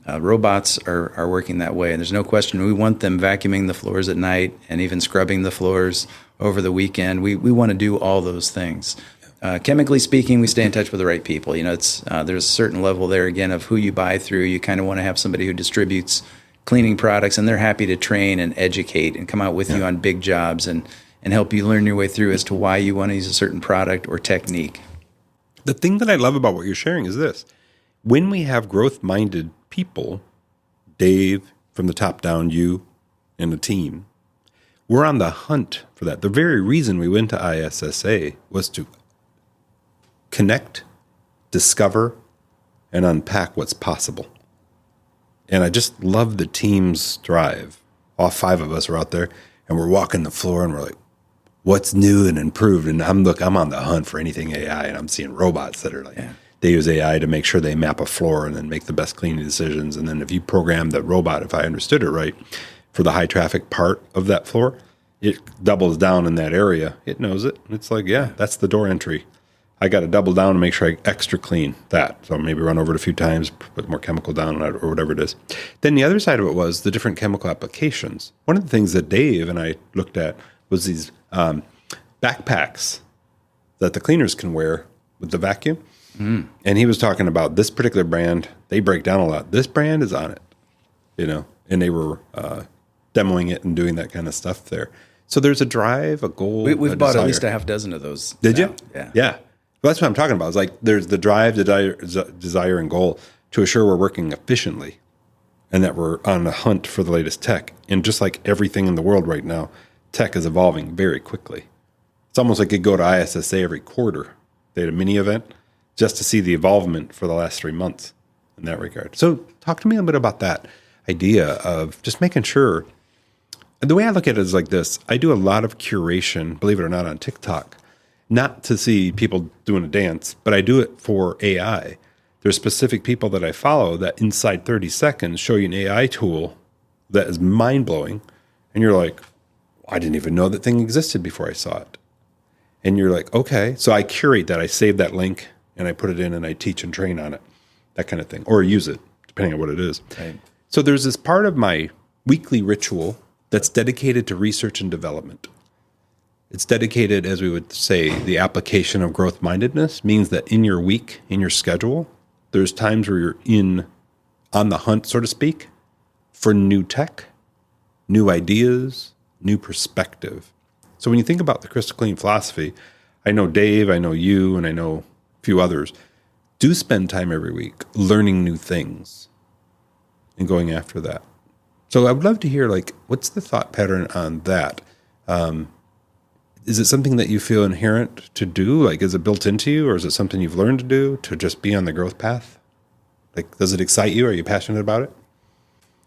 Robots are working that way, and there's no question. We want them vacuuming the floors at night and even scrubbing the floors over the weekend. We want to do all those things. Chemically speaking, we stay in touch with the right people. There's a certain level there, again, of who you buy through. You kind of want to have somebody who distributes cleaning products, and they're happy to train and educate and come out with you on big jobs and help you learn your way through as to why you want to use a certain product or technique. The thing that I love about what you're sharing is this. When we have growth-minded people, Dave, from the top down, you and the team, we're on the hunt for that. The very reason we went to ISSA was to connect, discover, and unpack what's possible. And I just love the team's drive. All 5 of us are out there, and we're walking the floor, and we're like, what's new and improved? And I'm on the hunt for anything AI, and I'm seeing robots that are like, they use AI to make sure they map a floor and then make the best cleaning decisions. And then if you program the robot, if I understood it right, for the high traffic part of that floor, it doubles down in that area. It knows it. It's like, that's the door entry. I got to double down and make sure I extra clean that. So maybe run over it a few times, put more chemical down on it or whatever it is. Then the other side of it was the different chemical applications. One of the things that Dave and I looked at was these backpacks that the cleaners can wear with the vacuum. And he was talking about this particular brand. They break down a lot. This brand is on it, and they were demoing it and doing that kind of stuff there. So there's a drive, a goal. We've bought at least a half dozen of those. Did now. You? Yeah. Yeah. Well, that's what I'm talking about. It's like there's the drive, the desire, and goal to assure we're working efficiently and that we're on the hunt for the latest tech. And just like everything in the world right now, tech is evolving very quickly. It's almost like you go to ISSA every quarter. They had a mini event just to see the evolvement for the last 3 months in that regard. So talk to me a bit about that idea of just making sure. The way I look at it is like this. I do a lot of curation, believe it or not, on TikTok. Not to see people doing a dance, but I do it for AI. There's specific people that I follow that inside 30 seconds show you an AI tool that is mind-blowing. And you're like, I didn't even know that thing existed before I saw it. And you're like, okay. So I curate that. I save that link and I put it in and I teach and train on it, that kind of thing, or use it, depending on what it is. Right. So there's this part of my weekly ritual that's dedicated to research and development. It's dedicated, as we would say, the application of growth mindedness means that in your week, in your schedule, there's times where you're on the hunt, so to speak, for new tech, new ideas, new perspective. So when you think about the Crystal Clean philosophy, I know Dave, I know you, and I know a few others do spend time every week learning new things and going after that. So I would love to hear, like, what's the thought pattern on that? Is it something that you feel inherent to do? Like, is it built into you, or is it something you've learned to do to just be on the growth path? Like, does it excite you? Are you passionate about it?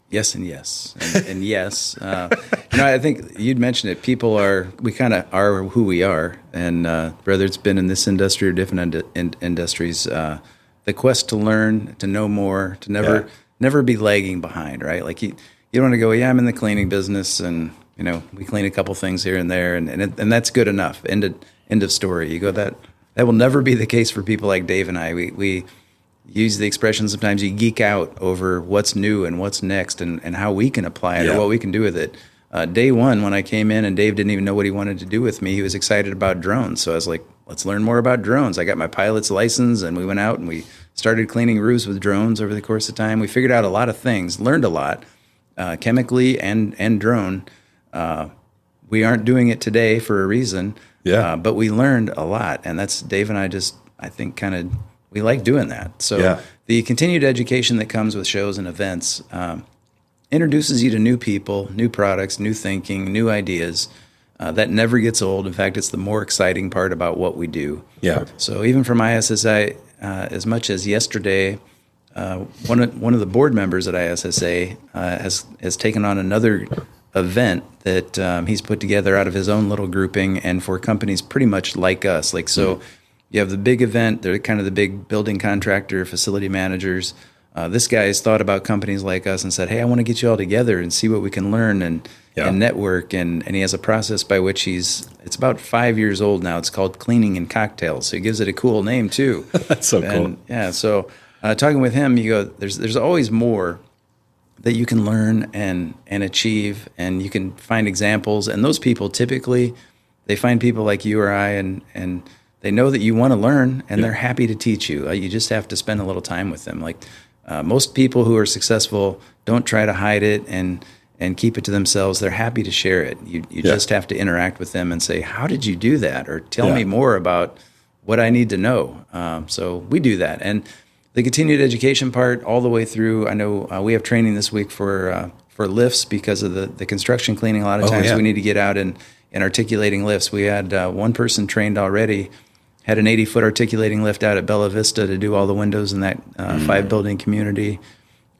Yes and yes. And yes. I think you'd mentioned it. People we kind of are who we are. And whether it's been in this industry or different industries, the quest to learn, to know more, to never be lagging behind, right? Like you don't want to go, I'm in the cleaning business and, we clean a couple things here and there and that's good enough. End of story. You go, that will never be the case for people like Dave and I. We use the expression sometimes you geek out over what's new and what's next and how we can apply it or what we can do with it. Day one, when I came in and Dave didn't even know what he wanted to do with me, he was excited about drones. So I was like, let's learn more about drones. I got my pilot's license and we went out and we started cleaning roofs with drones over the course of time. We figured out a lot of things, learned a lot, chemically and drone. We aren't doing it today for a reason, but we learned a lot. And that's Dave and I think we like doing that. So the continued education that comes with shows and events introduces you to new people, new products, new thinking, new ideas. That never gets old. In fact, it's the more exciting part about what we do. Yeah. So even from ISSA, as much as yesterday, one of the board members at ISSA has taken on another event that he's put together out of his own little grouping and for companies pretty much like us. You have the big event, they're kind of the big building contractor, facility managers. This guy has thought about companies like us and said, hey, I want to get you all together and see what we can learn and network. And he has a process by which it's about 5 years old now. It's called Cleaning and Cocktails. So he gives it a cool name too. That's so cool. Yeah, so talking with him, you go, there's always more that you can learn and achieve, and you can find examples. And those people typically, they find people like you or I and they know that you want to learn, and they're happy to teach you. You just have to spend a little time with them. Most people who are successful don't try to hide it and keep it to themselves. They're happy to share it. You just have to interact with them and say, how did you do that? Or tell me more about what I need to know. So we do that. And the continued education part all the way through, I know we have training this week for lifts because of the construction cleaning. A lot of times we need to get out and articulating lifts. We had one person trained already, had an 80-foot articulating lift out at Bella Vista to do all the windows in that 5-building community.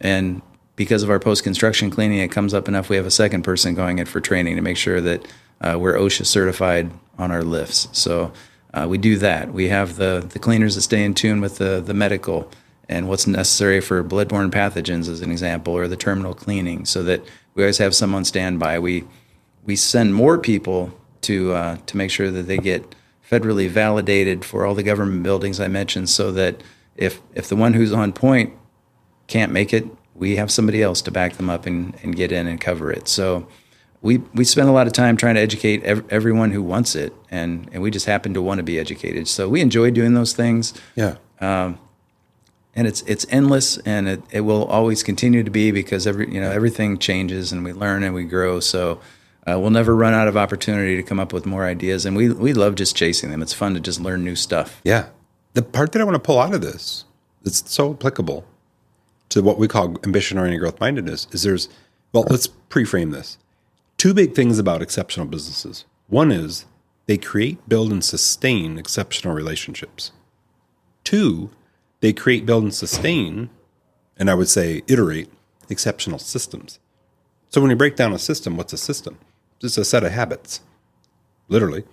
And because of our post-construction cleaning, it comes up enough. We have a second person going in for training to make sure that we're OSHA certified on our lifts. So we do that. We have the cleaners that stay in tune with the medical and what's necessary for bloodborne pathogens, as an example, or the terminal cleaning, so that we always have some on standby. We send more people to make sure that they get federally validated for all the government buildings I mentioned, so that if the one who's on point can't make it, we have somebody else to back them up and get in and cover it. So we spend a lot of time trying to educate everyone who wants it, and we just happen to want to be educated. So we enjoy doing those things. Yeah. And it's endless, and it will always continue to be, because everything changes and we learn and we grow. So we'll never run out of opportunity to come up with more ideas, and we love just chasing them. It's fun to just learn new stuff. Yeah. The part that I want to pull out of this, it's so applicable to what we call ambition-oriented growth-mindedness, is let's pre-frame this. 2 big things about exceptional businesses. One is they create, build, and sustain exceptional relationships. 2, they create, build, and sustain, and I would say iterate, exceptional systems. So when you break down a system, what's a system? It's a set of habits, literally.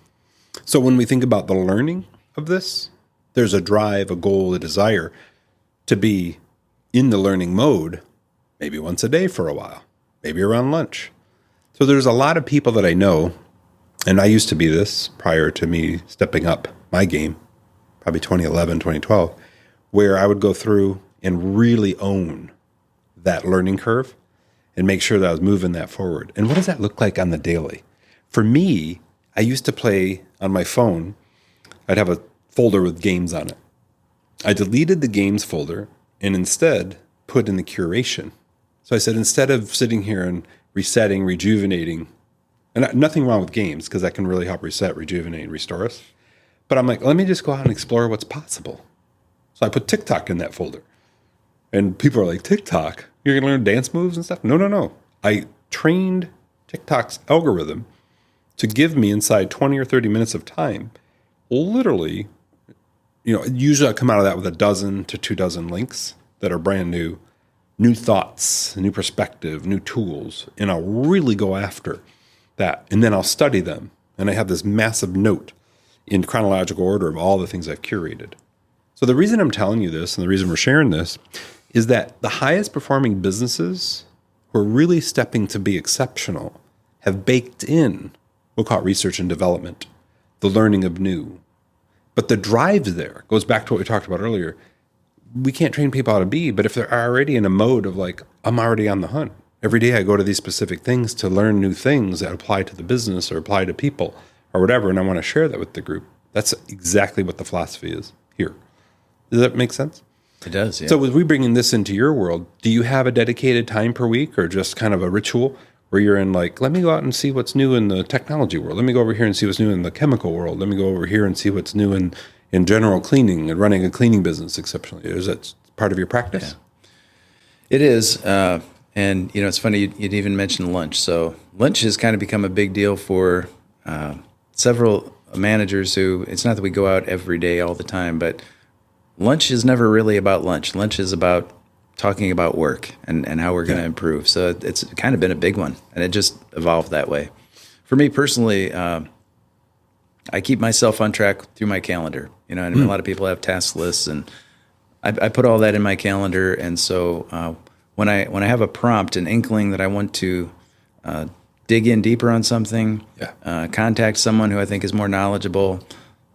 So when we think about the learning of this, there's a drive, a goal, a desire to be in the learning mode, maybe once a day for a while, maybe around lunch. So there's a lot of people that I know, and I used to be this prior to me stepping up my game, probably 2011, 2012, where I would go through and really own that learning curve and make sure that I was moving that forward. And what does that look like on the daily? For me, I used to play on my phone. I'd have a folder with games on it. I deleted the games folder and instead put in the curation. So I said, instead of sitting here and resetting, rejuvenating, and nothing wrong with games because that can really help reset, rejuvenate, and restore us. But I'm like, let me just go out and explore what's possible. So I put TikTok in that folder. And people are like, TikTok? You're going to learn dance moves and stuff? No. I trained TikTok's algorithm to give me inside 20 or 30 minutes of time, literally, usually I come out of that with 12 to 24 links that are brand new thoughts, new perspective, new tools. And I'll really go after that. And then I'll study them. And I have this massive note in chronological order of all the things I've curated. So the reason I'm telling you this and the reason we're sharing this is that the highest performing businesses who are really stepping to be exceptional have baked in, we'll call it research and development, the learning of new. But the drive there goes back to what we talked about earlier. We can't train people how to be, but if they're already in a mode of like, I'm already on the hunt. Every day I go to these specific things to learn new things that apply to the business or apply to people or whatever, and I want to share that with the group. That's exactly what the philosophy is here. Does that make sense? It does, yeah. So as we bringing this into your world, do you have a dedicated time per week or just kind of a ritual where you're in like, let me go out and see what's new in the technology world. Let me go over here and see what's new in the chemical world. Let me go over here and see what's new in general cleaning and running a cleaning business exceptionally. Is that part of your practice? Yeah. It is. And, it's funny, you'd even mentioned lunch. So lunch has kind of become a big deal for several managers who, it's not that we go out every day all the time, but lunch is never really about lunch. Lunch is about talking about work and how we're going to improve. So it's kind of been a big one, and it just evolved that way. For me personally, I keep myself on track through my calendar. And a lot of people have task lists, and I put all that in my calendar. And so when I have a prompt, an inkling that I want to dig in deeper on something, contact someone who I think is more knowledgeable,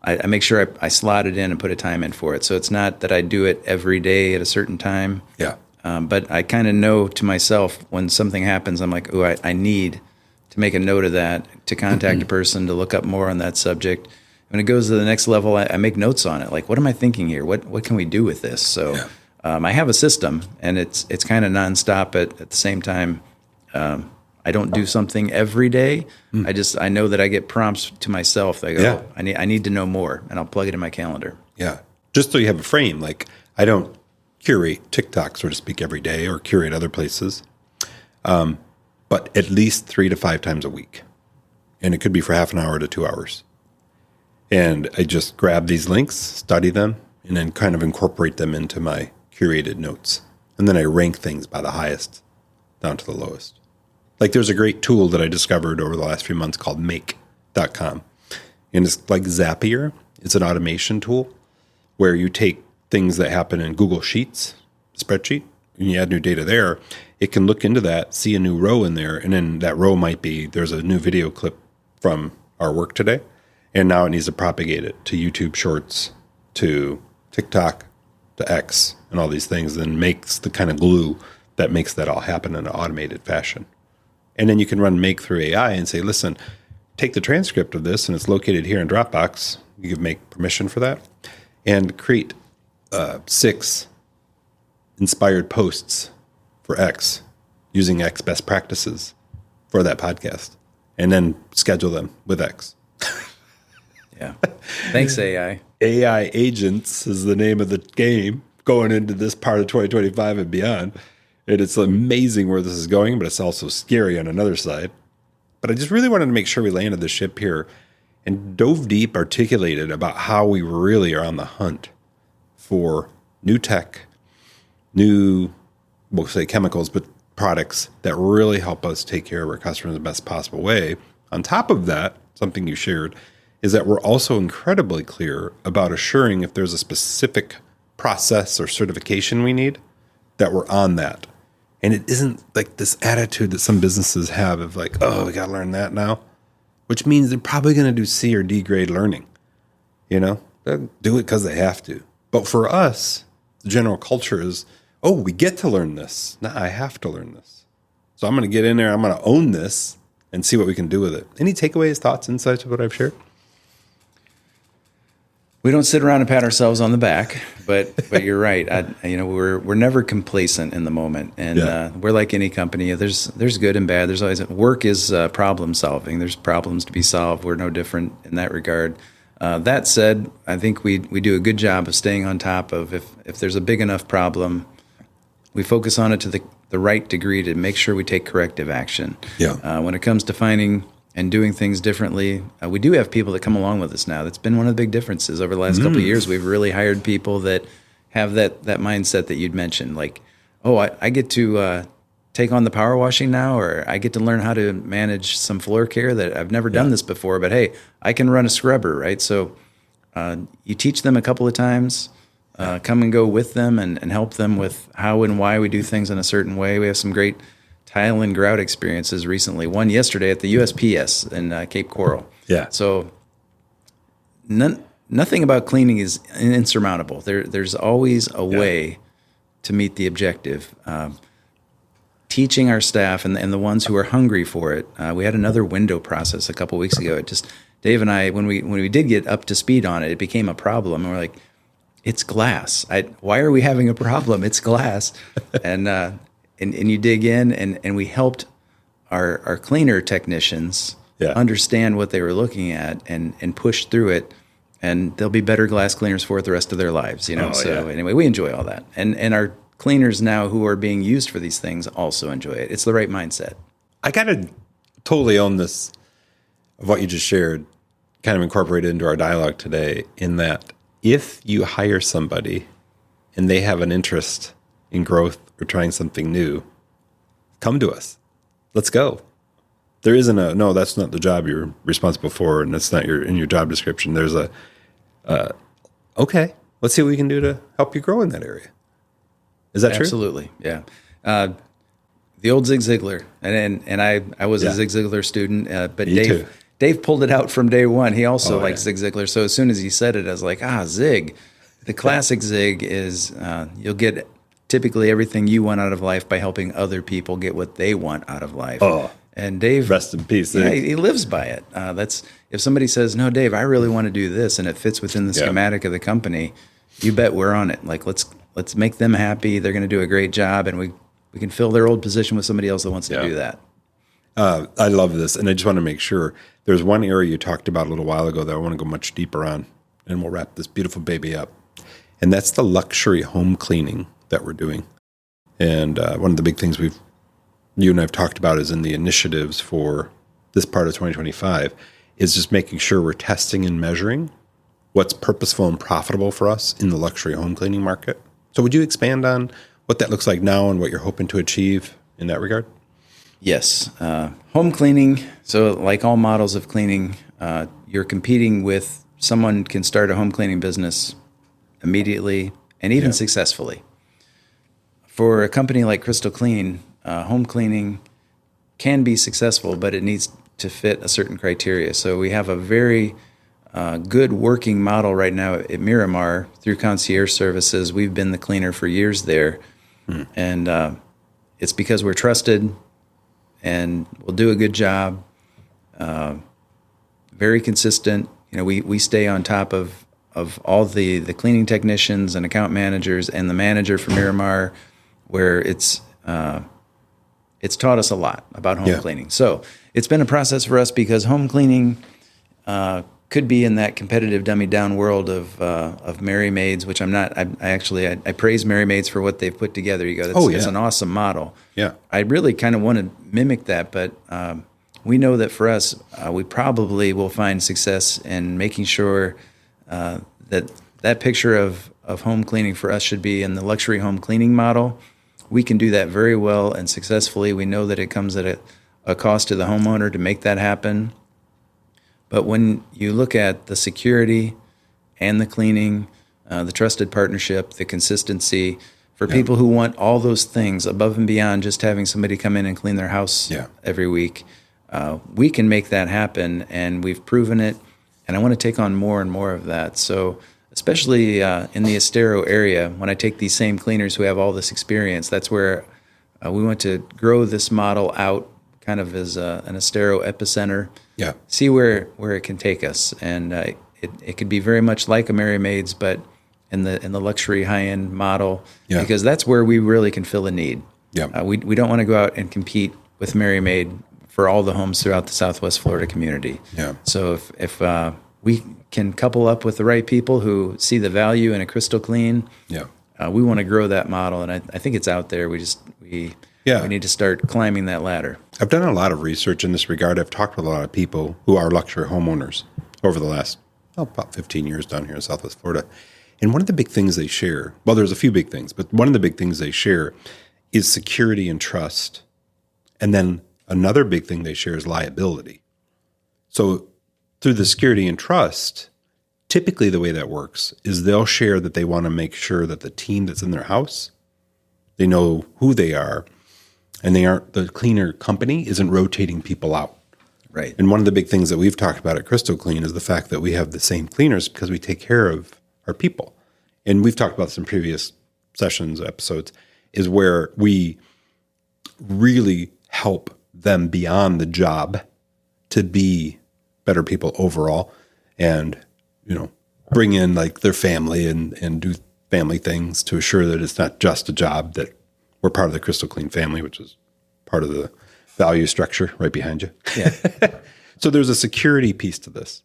I make sure I slot it in and put a time in for it. So it's not that I do it every day at a certain time. Yeah. But I kind of know to myself when something happens, I'm like, oh, I need to make a note of that, to contact a person, to look up more on that subject. When it goes to the next level, I make notes on it. Like, what am I thinking here? What can we do with this? So I have a system, and it's kind of nonstop. At the same time, I don't do something every day. I know that I get prompts to myself. I go, I need to know more, and I'll plug it in my calendar. Yeah. Just so you have a frame. Like, I don't curate TikTok, so to speak, every day or curate other places, but at least 3 to 5 times a week. And it could be for half an hour to 2 hours. And I just grab these links, study them, and then kind of incorporate them into my curated notes. And then I rank things by the highest down to the lowest. Like there's a great tool that I discovered over the last few months called make.com. And it's like Zapier. It's an automation tool where you take things that happen in Google Sheets, spreadsheet, and you add new data there. It can look into that, see a new row in there, and then that row might be, there's a new video clip from our work today, and now it needs to propagate it to YouTube Shorts, to TikTok, to X, and all these things, then makes the kind of glue that makes that all happen in an automated fashion. And then you can run Make through AI and say, listen, take the transcript of this, and it's located here in Dropbox. You give Make permission for that, and create 6 inspired posts for X using X best practices for that podcast, and then schedule them with X. Yeah. Thanks, AI. AI agents is the name of the game going into this part of 2025 and beyond. And it's amazing where this is going, but it's also scary on another side. But I just really wanted to make sure we landed the ship here and dove deep, articulated about how we really are on the hunt for new tech, new, we'll say chemicals, but products that really help us take care of our customers in the best possible way. On top of that, something you shared is that we're also incredibly clear about assuring if there's a specific process or certification we need, that we're on that. And it isn't like this attitude that some businesses have of like, oh, we got to learn that now, which means they're probably going to do C or D grade learning. They'll do it because they have to. But for us, the general culture is, oh, we get to learn this. Nah, I have to learn this. So I'm going to get in there. I'm going to own this. and see what we can do with it. Any takeaways, thoughts, insights of what I've shared? We don't sit around and pat ourselves on the back, but you're right. We're never complacent in the moment, and we're like any company. There's good and bad. There's always work is problem solving. There's problems to be solved. We're no different in that regard. That said, I think we do a good job of staying on top of if there's a big enough problem, we focus on it to the right degree to make sure we take corrective action. Yeah. When it comes to finding and doing things differently, we do have people that come along with us now. That's been one of the big differences over the last couple of years. We've really hired people that have that mindset that you'd mentioned, like, oh, I get to take on the power washing now, or I get to learn how to manage some floor care that I've never done this before, but hey, I can run a scrubber, right? So you teach them a couple of times, come and go with them and help them with how and why we do things in a certain way. We have some great tile and grout experiences recently. One yesterday at the USPS in Cape Coral. Yeah. So nothing about cleaning is insurmountable. There's always a way to meet the objective. Teaching our staff and the ones who are hungry for it. We had another window process a couple weeks ago. Dave and I, when we did get up to speed on it, it became a problem. And we're like, it's glass. Why are we having a problem? It's glass. And you dig in, and we helped our cleaner technicians understand what they were looking at and push through it, and they'll be better glass cleaners for it the rest of their lives. Anyway, we enjoy all that, and our cleaners now who are being used for these things also enjoy it. It's the right mindset. I gotta totally own this of what you just shared, kind of incorporated into our dialogue today, in that if you hire somebody and they have an interest in growth or trying something new, come to us. Let's go. There isn't no, that's not the job you're responsible for, and that's not in your job description. There's okay, let's see what we can do to help you grow in that area. Is that true? Absolutely, yeah. The old Zig Ziglar, and I was a Zig Ziglar student, but Dave pulled it out from day one. He also likes Zig Ziglar, so as soon as he said it, I was like, Zig. The classic Zig is you'll get typically everything you want out of life by helping other people get what they want out of life. Oh, and Dave, rest in peace. Yeah, he lives by it. That's if somebody says, "No, Dave, I really want to do this," and it fits within the schematic of the company, you bet we're on it. Like let's make them happy. They're going to do a great job, and we can fill their old position with somebody else that wants to do that. I love this, and I just want to make sure there's one area you talked about a little while ago that I want to go much deeper on, and we'll wrap this beautiful baby up. And that's the luxury home cleaning that we're doing. And one of the big things you and I have talked about is in the initiatives for this part of 2025 is just making sure we're testing and measuring what's purposeful and profitable for us in the luxury home cleaning market. So would you expand on what that looks like now and what you're hoping to achieve in that regard? Yes. Home cleaning, so like all models of cleaning, you're competing with someone can start a home cleaning business immediately and even successfully. For a company like Crystal Clean, home cleaning can be successful, but it needs to fit a certain criteria. So we have a very good working model right now at Miramar through concierge services. We've been the cleaner for years there, and it's because we're trusted and we'll do a good job, very consistent. We stay on top of all the cleaning technicians and account managers and the manager for Miramar, where it's taught us a lot about home cleaning. So it's been a process for us because home cleaning could be in that competitive dummy down world of Merry Maids, which I'm not. I praise Merry Maids for what they've put together. You go, it's an awesome model. Yeah, I really kind of want to mimic that, but we know that for us, we probably will find success in making sure that picture of home cleaning for us should be in the luxury home cleaning model. We can do that very well and successfully. We know that it comes at a cost to the homeowner to make that happen. But when you look at the security and the cleaning, the trusted partnership, the consistency, for people who want all those things above and beyond just having somebody come in and clean their house every week, we can make that happen, and we've proven it. And I want to take on more and more of that. So especially in the estero area, when I take these same cleaners who have all this experience, that's where we want to grow this model out kind of as an estero epicenter. Yeah. See where it can take us, and it could be very much like a Mary Maid's, but in the luxury high end model, because that's where we really can fill a need. Yeah. We don't want to go out and compete with Mary Maid for all the homes throughout the Southwest Florida community. Yeah. So if we can couple up with the right people who see the value in a crystal clean, we want to grow that model, and I think it's out there. We need to start climbing that ladder. I've done a lot of research in this regard. I've talked with a lot of people who are luxury homeowners over the last about 15 years down here in Southwest Florida. And one of the big things they share, well, there's a few big things, but one of the big things they share is security and trust. And then another big thing they share is liability. So through the security and trust, typically the way that works is they'll share that they want to make sure that the team that's in their house, they know who they are, and the cleaner company isn't rotating people out. Right. And one of the big things that we've talked about at Crystal Clean is the fact that we have the same cleaners because we take care of our people. And we've talked about this in previous sessions, episodes, is where we really help them beyond the job to be better people overall, and, bring in like their family and do family things to assure that it's not just a job, that we're part of the Crystal Clean family, which is part of the value structure right behind you. Yeah. So there's a security piece to this.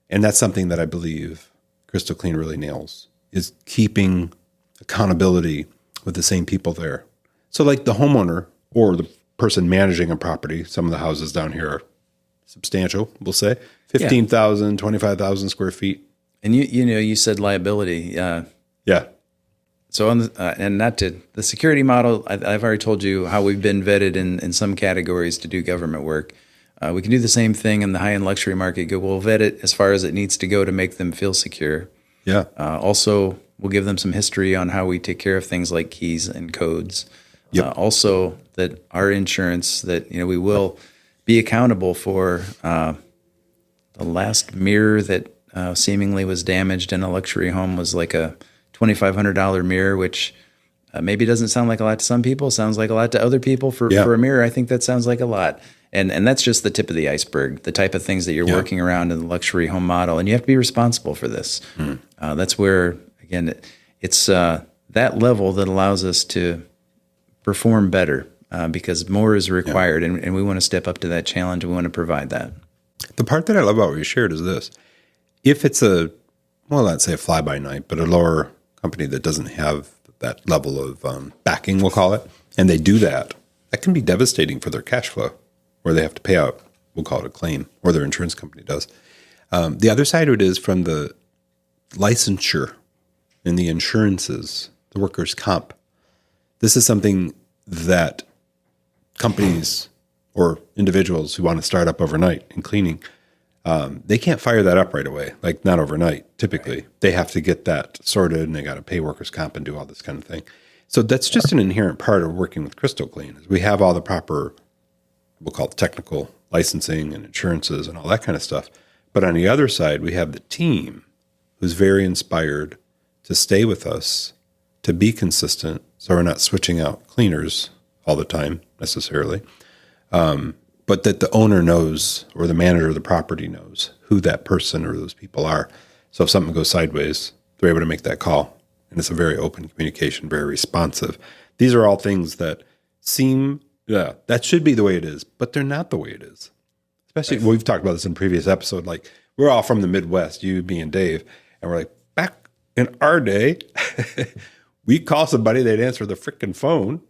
And that's something that I believe Crystal Clean really nails, is keeping accountability with the same people there. So like the homeowner or the person managing a property, some of the houses down here are substantial, we'll say, 15,000, 25,000 square feet. And you said liability. Yeah. So on the security model, I've already told you how we've been vetted in some categories to do government work. We can do the same thing in the high-end luxury market. We'll vet it as far as it needs to go to make them feel secure. Yeah. Also, we'll give them some history on how we take care of things like keys and codes. Yep. Also, that our insurance, that we will be accountable for the last mirror that seemingly was damaged in a luxury home was like a $2,500 mirror, which maybe doesn't sound like a lot to some people, sounds like a lot to other people. For a mirror, I think that sounds like a lot. And that's just the tip of the iceberg, the type of things that you're working around in the luxury home model. And you have to be responsible for this. That's where, again, it's that level that allows us to perform better because more is required. And we want to step up to that challenge. We want to provide that. The part that I love about what you shared is this. If it's let's say a fly-by-night, but a lower company that doesn't have that level of backing, we'll call it, and they do that can be devastating for their cash flow, where they have to pay out, we'll call it a claim, or their insurance company does. The other side of it is from the licensure and the insurances, the workers' comp. This is something that companies or individuals who want to start up overnight in cleaning, they can't fire that up right away, like not overnight. Typically, right. They have to get that sorted, and they got to pay workers' comp and do all this kind of thing. So that's just an inherent part of working with Crystal Clean. Is we have all the proper, we'll call it technical licensing and insurances and all that kind of stuff. But on the other side, we have the team who's very inspired to stay with us, to be consistent, so we're not switching out cleaners all the time necessarily. But that the owner knows, or the manager of the property knows, who that person or those people are. So if something goes sideways, they're able to make that call. And it's a very open communication, very responsive. These are all things that seem, that should be the way it is, but they're not the way it is. Especially, we've talked about this in a previous episode, like we're all from the Midwest, you, me, and Dave, and we're like, back in our day, we'd call somebody, they'd answer the freaking phone,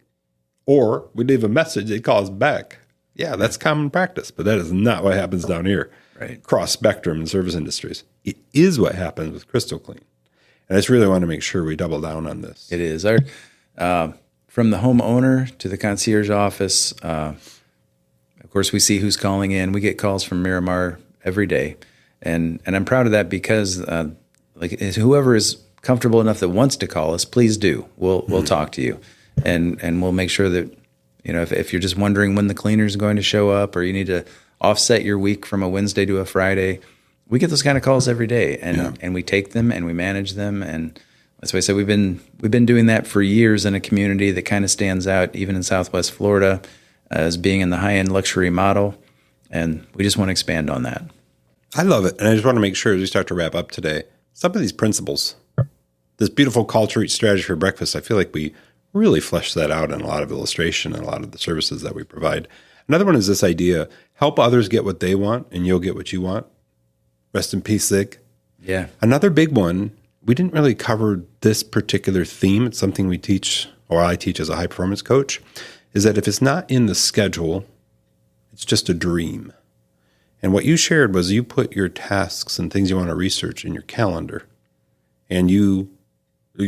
or we'd leave a message, they'd call us back. Yeah, that's common practice, but that is not what happens down here. Right. Cross spectrum in service industries. It is what happens with Crystal Clean. And I just really want to make sure we double down on this. It is. Our from the homeowner to the concierge office, of course, we see who's calling in. We get calls from Miramar every day. And I'm proud of that because whoever is comfortable enough that wants to call us, please do. We'll talk to you. And we'll make sure that, if you're just wondering when the cleaner is going to show up, or you need to offset your week from a Wednesday to a Friday, we get those kind of calls every day, and we take them and we manage them. And that's why I said we've been doing that for years in a community that kind of stands out, even in Southwest Florida. as being in the high-end luxury model, and we just want to expand on that. I love it. And I just want to make sure as we start to wrap up today, some of these principles, this beautiful culture eat strategy for breakfast, I feel like we really flesh that out in a lot of illustration and a lot of the services that we provide. Another one is this idea, help others get what they want and you'll get what you want. Rest in peace, Zig. Yeah. Another big one, we didn't really cover this particular theme. It's something we teach, or I teach as a high performance coach, is that if it's not in the schedule, it's just a dream. And what you shared was you put your tasks and things you want to research in your calendar. And you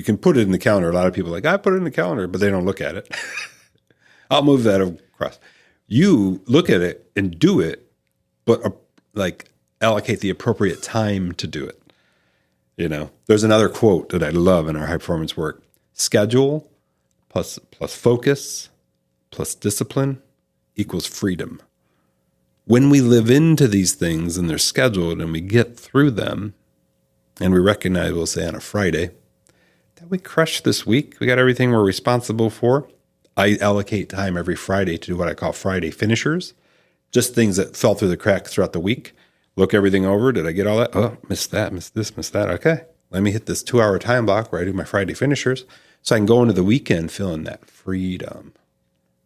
can put it in the calendar. A lot of people are like, I put it in the calendar, but they don't look at it. I'll move that across. You look at it and do it, but allocate the appropriate time to do it. There's another quote that I love in our high performance work. Schedule plus focus plus discipline equals freedom. When we live into these things and they're scheduled and we get through them and we recognize, we'll say on a Friday, that we crushed this week. We got everything we're responsible for. I allocate time every Friday to do what I call Friday finishers, just things that fell through the cracks throughout the week. Look everything over. Did I get all that? Oh, missed that, missed this, missed that. Okay, let me hit this 2-hour time block where I do my Friday finishers so I can go into the weekend feeling that freedom.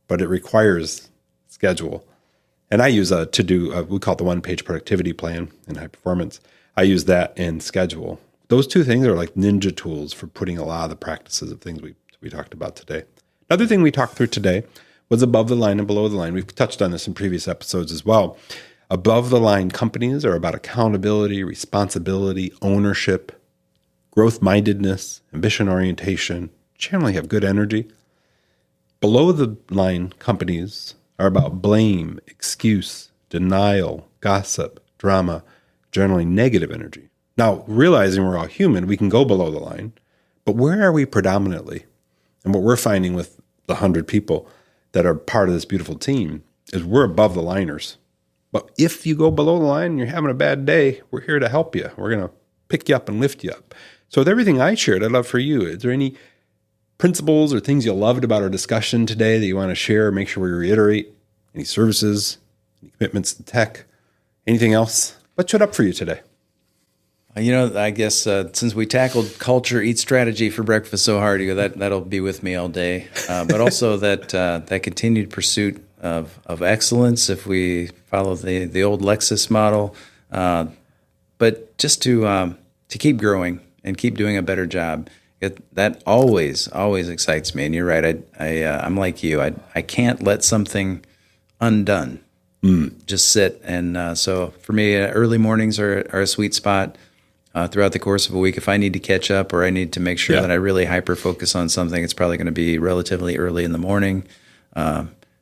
But it requires schedule. And I use we call it the one-page productivity plan in high performance. I use that in schedule. Those two things are like ninja tools for putting a lot of the practices of things we talked about today. Another thing we talked through today was above the line and below the line. We've touched on this in previous episodes as well. Above the line companies are about accountability, responsibility, ownership, growth-mindedness, ambition orientation, generally have good energy. Below the line companies are about blame, excuse, denial, gossip, drama, generally negative energy. Now, realizing we're all human, we can go below the line, but where are we predominantly? And what we're finding with the 100 people that are part of this beautiful team is we're above the liners. But if you go below the line and you're having a bad day, we're here to help you. We're going to pick you up and lift you up. So with everything I shared, I'd love for you, is there any principles or things you loved about our discussion today that you want to share? Make sure we reiterate any services, any commitments to tech, anything else? What showed up for you today? I guess since we tackled culture, eat strategy for breakfast so hard, that'll be with me all day. But also that continued pursuit of excellence, if we follow the old Lexus model, but just to keep growing and keep doing a better job. That always excites me. And you're right. I'm like you. I can't let something undone just sit. And so for me, early mornings are a sweet spot. Throughout the course of a week, if I need to catch up or I need to make sure that I really hyper-focus on something, it's probably going to be relatively early in the morning.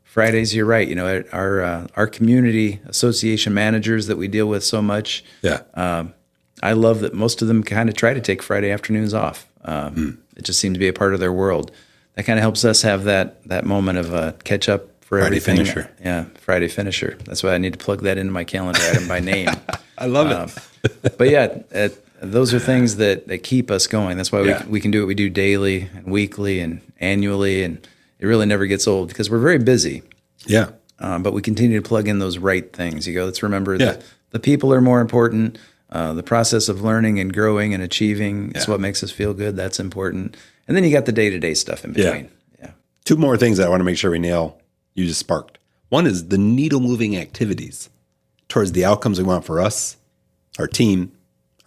Fridays, you're right. Our community association managers that we deal with so much, I love that most of them kind of try to take Friday afternoons off. It just seems to be a part of their world. That kind of helps us have that moment of catch up for Friday everything. finisher. Yeah, Friday finisher. That's why I need to plug that into my calendar item by name. I love it. But yeah, those are things that keep us going. That's why we can do what we do daily and weekly and annually, and it really never gets old because we're very busy. Yeah. But we continue to plug in those right things. Let's remember that the people are more important. The process of learning and growing and achieving is what makes us feel good. That's important. And then you got the day-to-day stuff in between. Yeah. Two more things that I want to make sure we nail you just sparked. One is the needle-moving activities towards the outcomes we want for us, our team,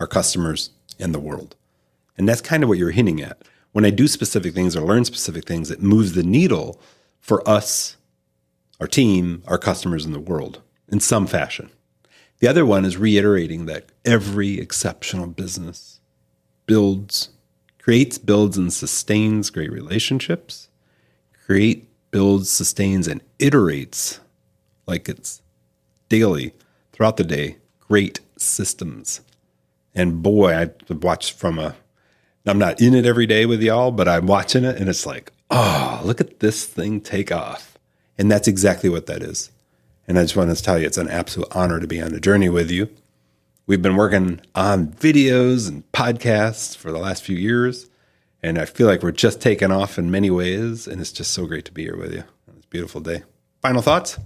our customers, and the world. And that's kind of what you're hinting at. When I do specific things or learn specific things, it moves the needle for us, our team, our customers, and the world in some fashion. The other one is reiterating that every exceptional business creates, builds, and sustains great relationships, builds, sustains, and iterates like it's daily throughout the day, great systems. And boy, I watch I'm not in it every day with y'all, but I'm watching it and it's like, oh, look at this thing take off. And that's exactly what that is. And I just want to tell you, it's an absolute honor to be on a journey with you. We've been working on videos and podcasts for the last few years, and I feel like we're just taking off in many ways, and it's just so great to be here with you on this beautiful day. final thoughts?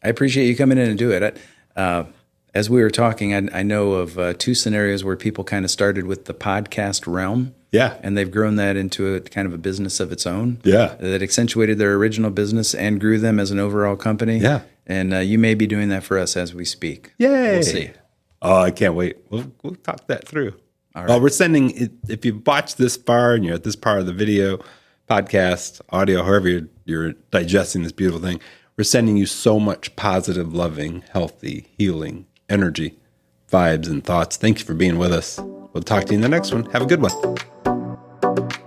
I appreciate you coming in and do it. As we were talking, I know of 2 scenarios where people kind of started with the podcast realm. Yeah. And they've grown that into a kind of a business of its own. Yeah. That accentuated their original business and grew them as an overall company. Yeah. And you may be doing that for us as we speak. Yay. We'll see. Oh, I can't wait. We'll talk that through. All right. Well, we're sending, if you've watched this far and you're at this part of the video, podcast, audio, however you're digesting this beautiful thing, we're sending you so much positive, loving, healthy, healing energy, vibes, and thoughts. Thank you for being with us. We'll talk to you in the next one. Have a good one.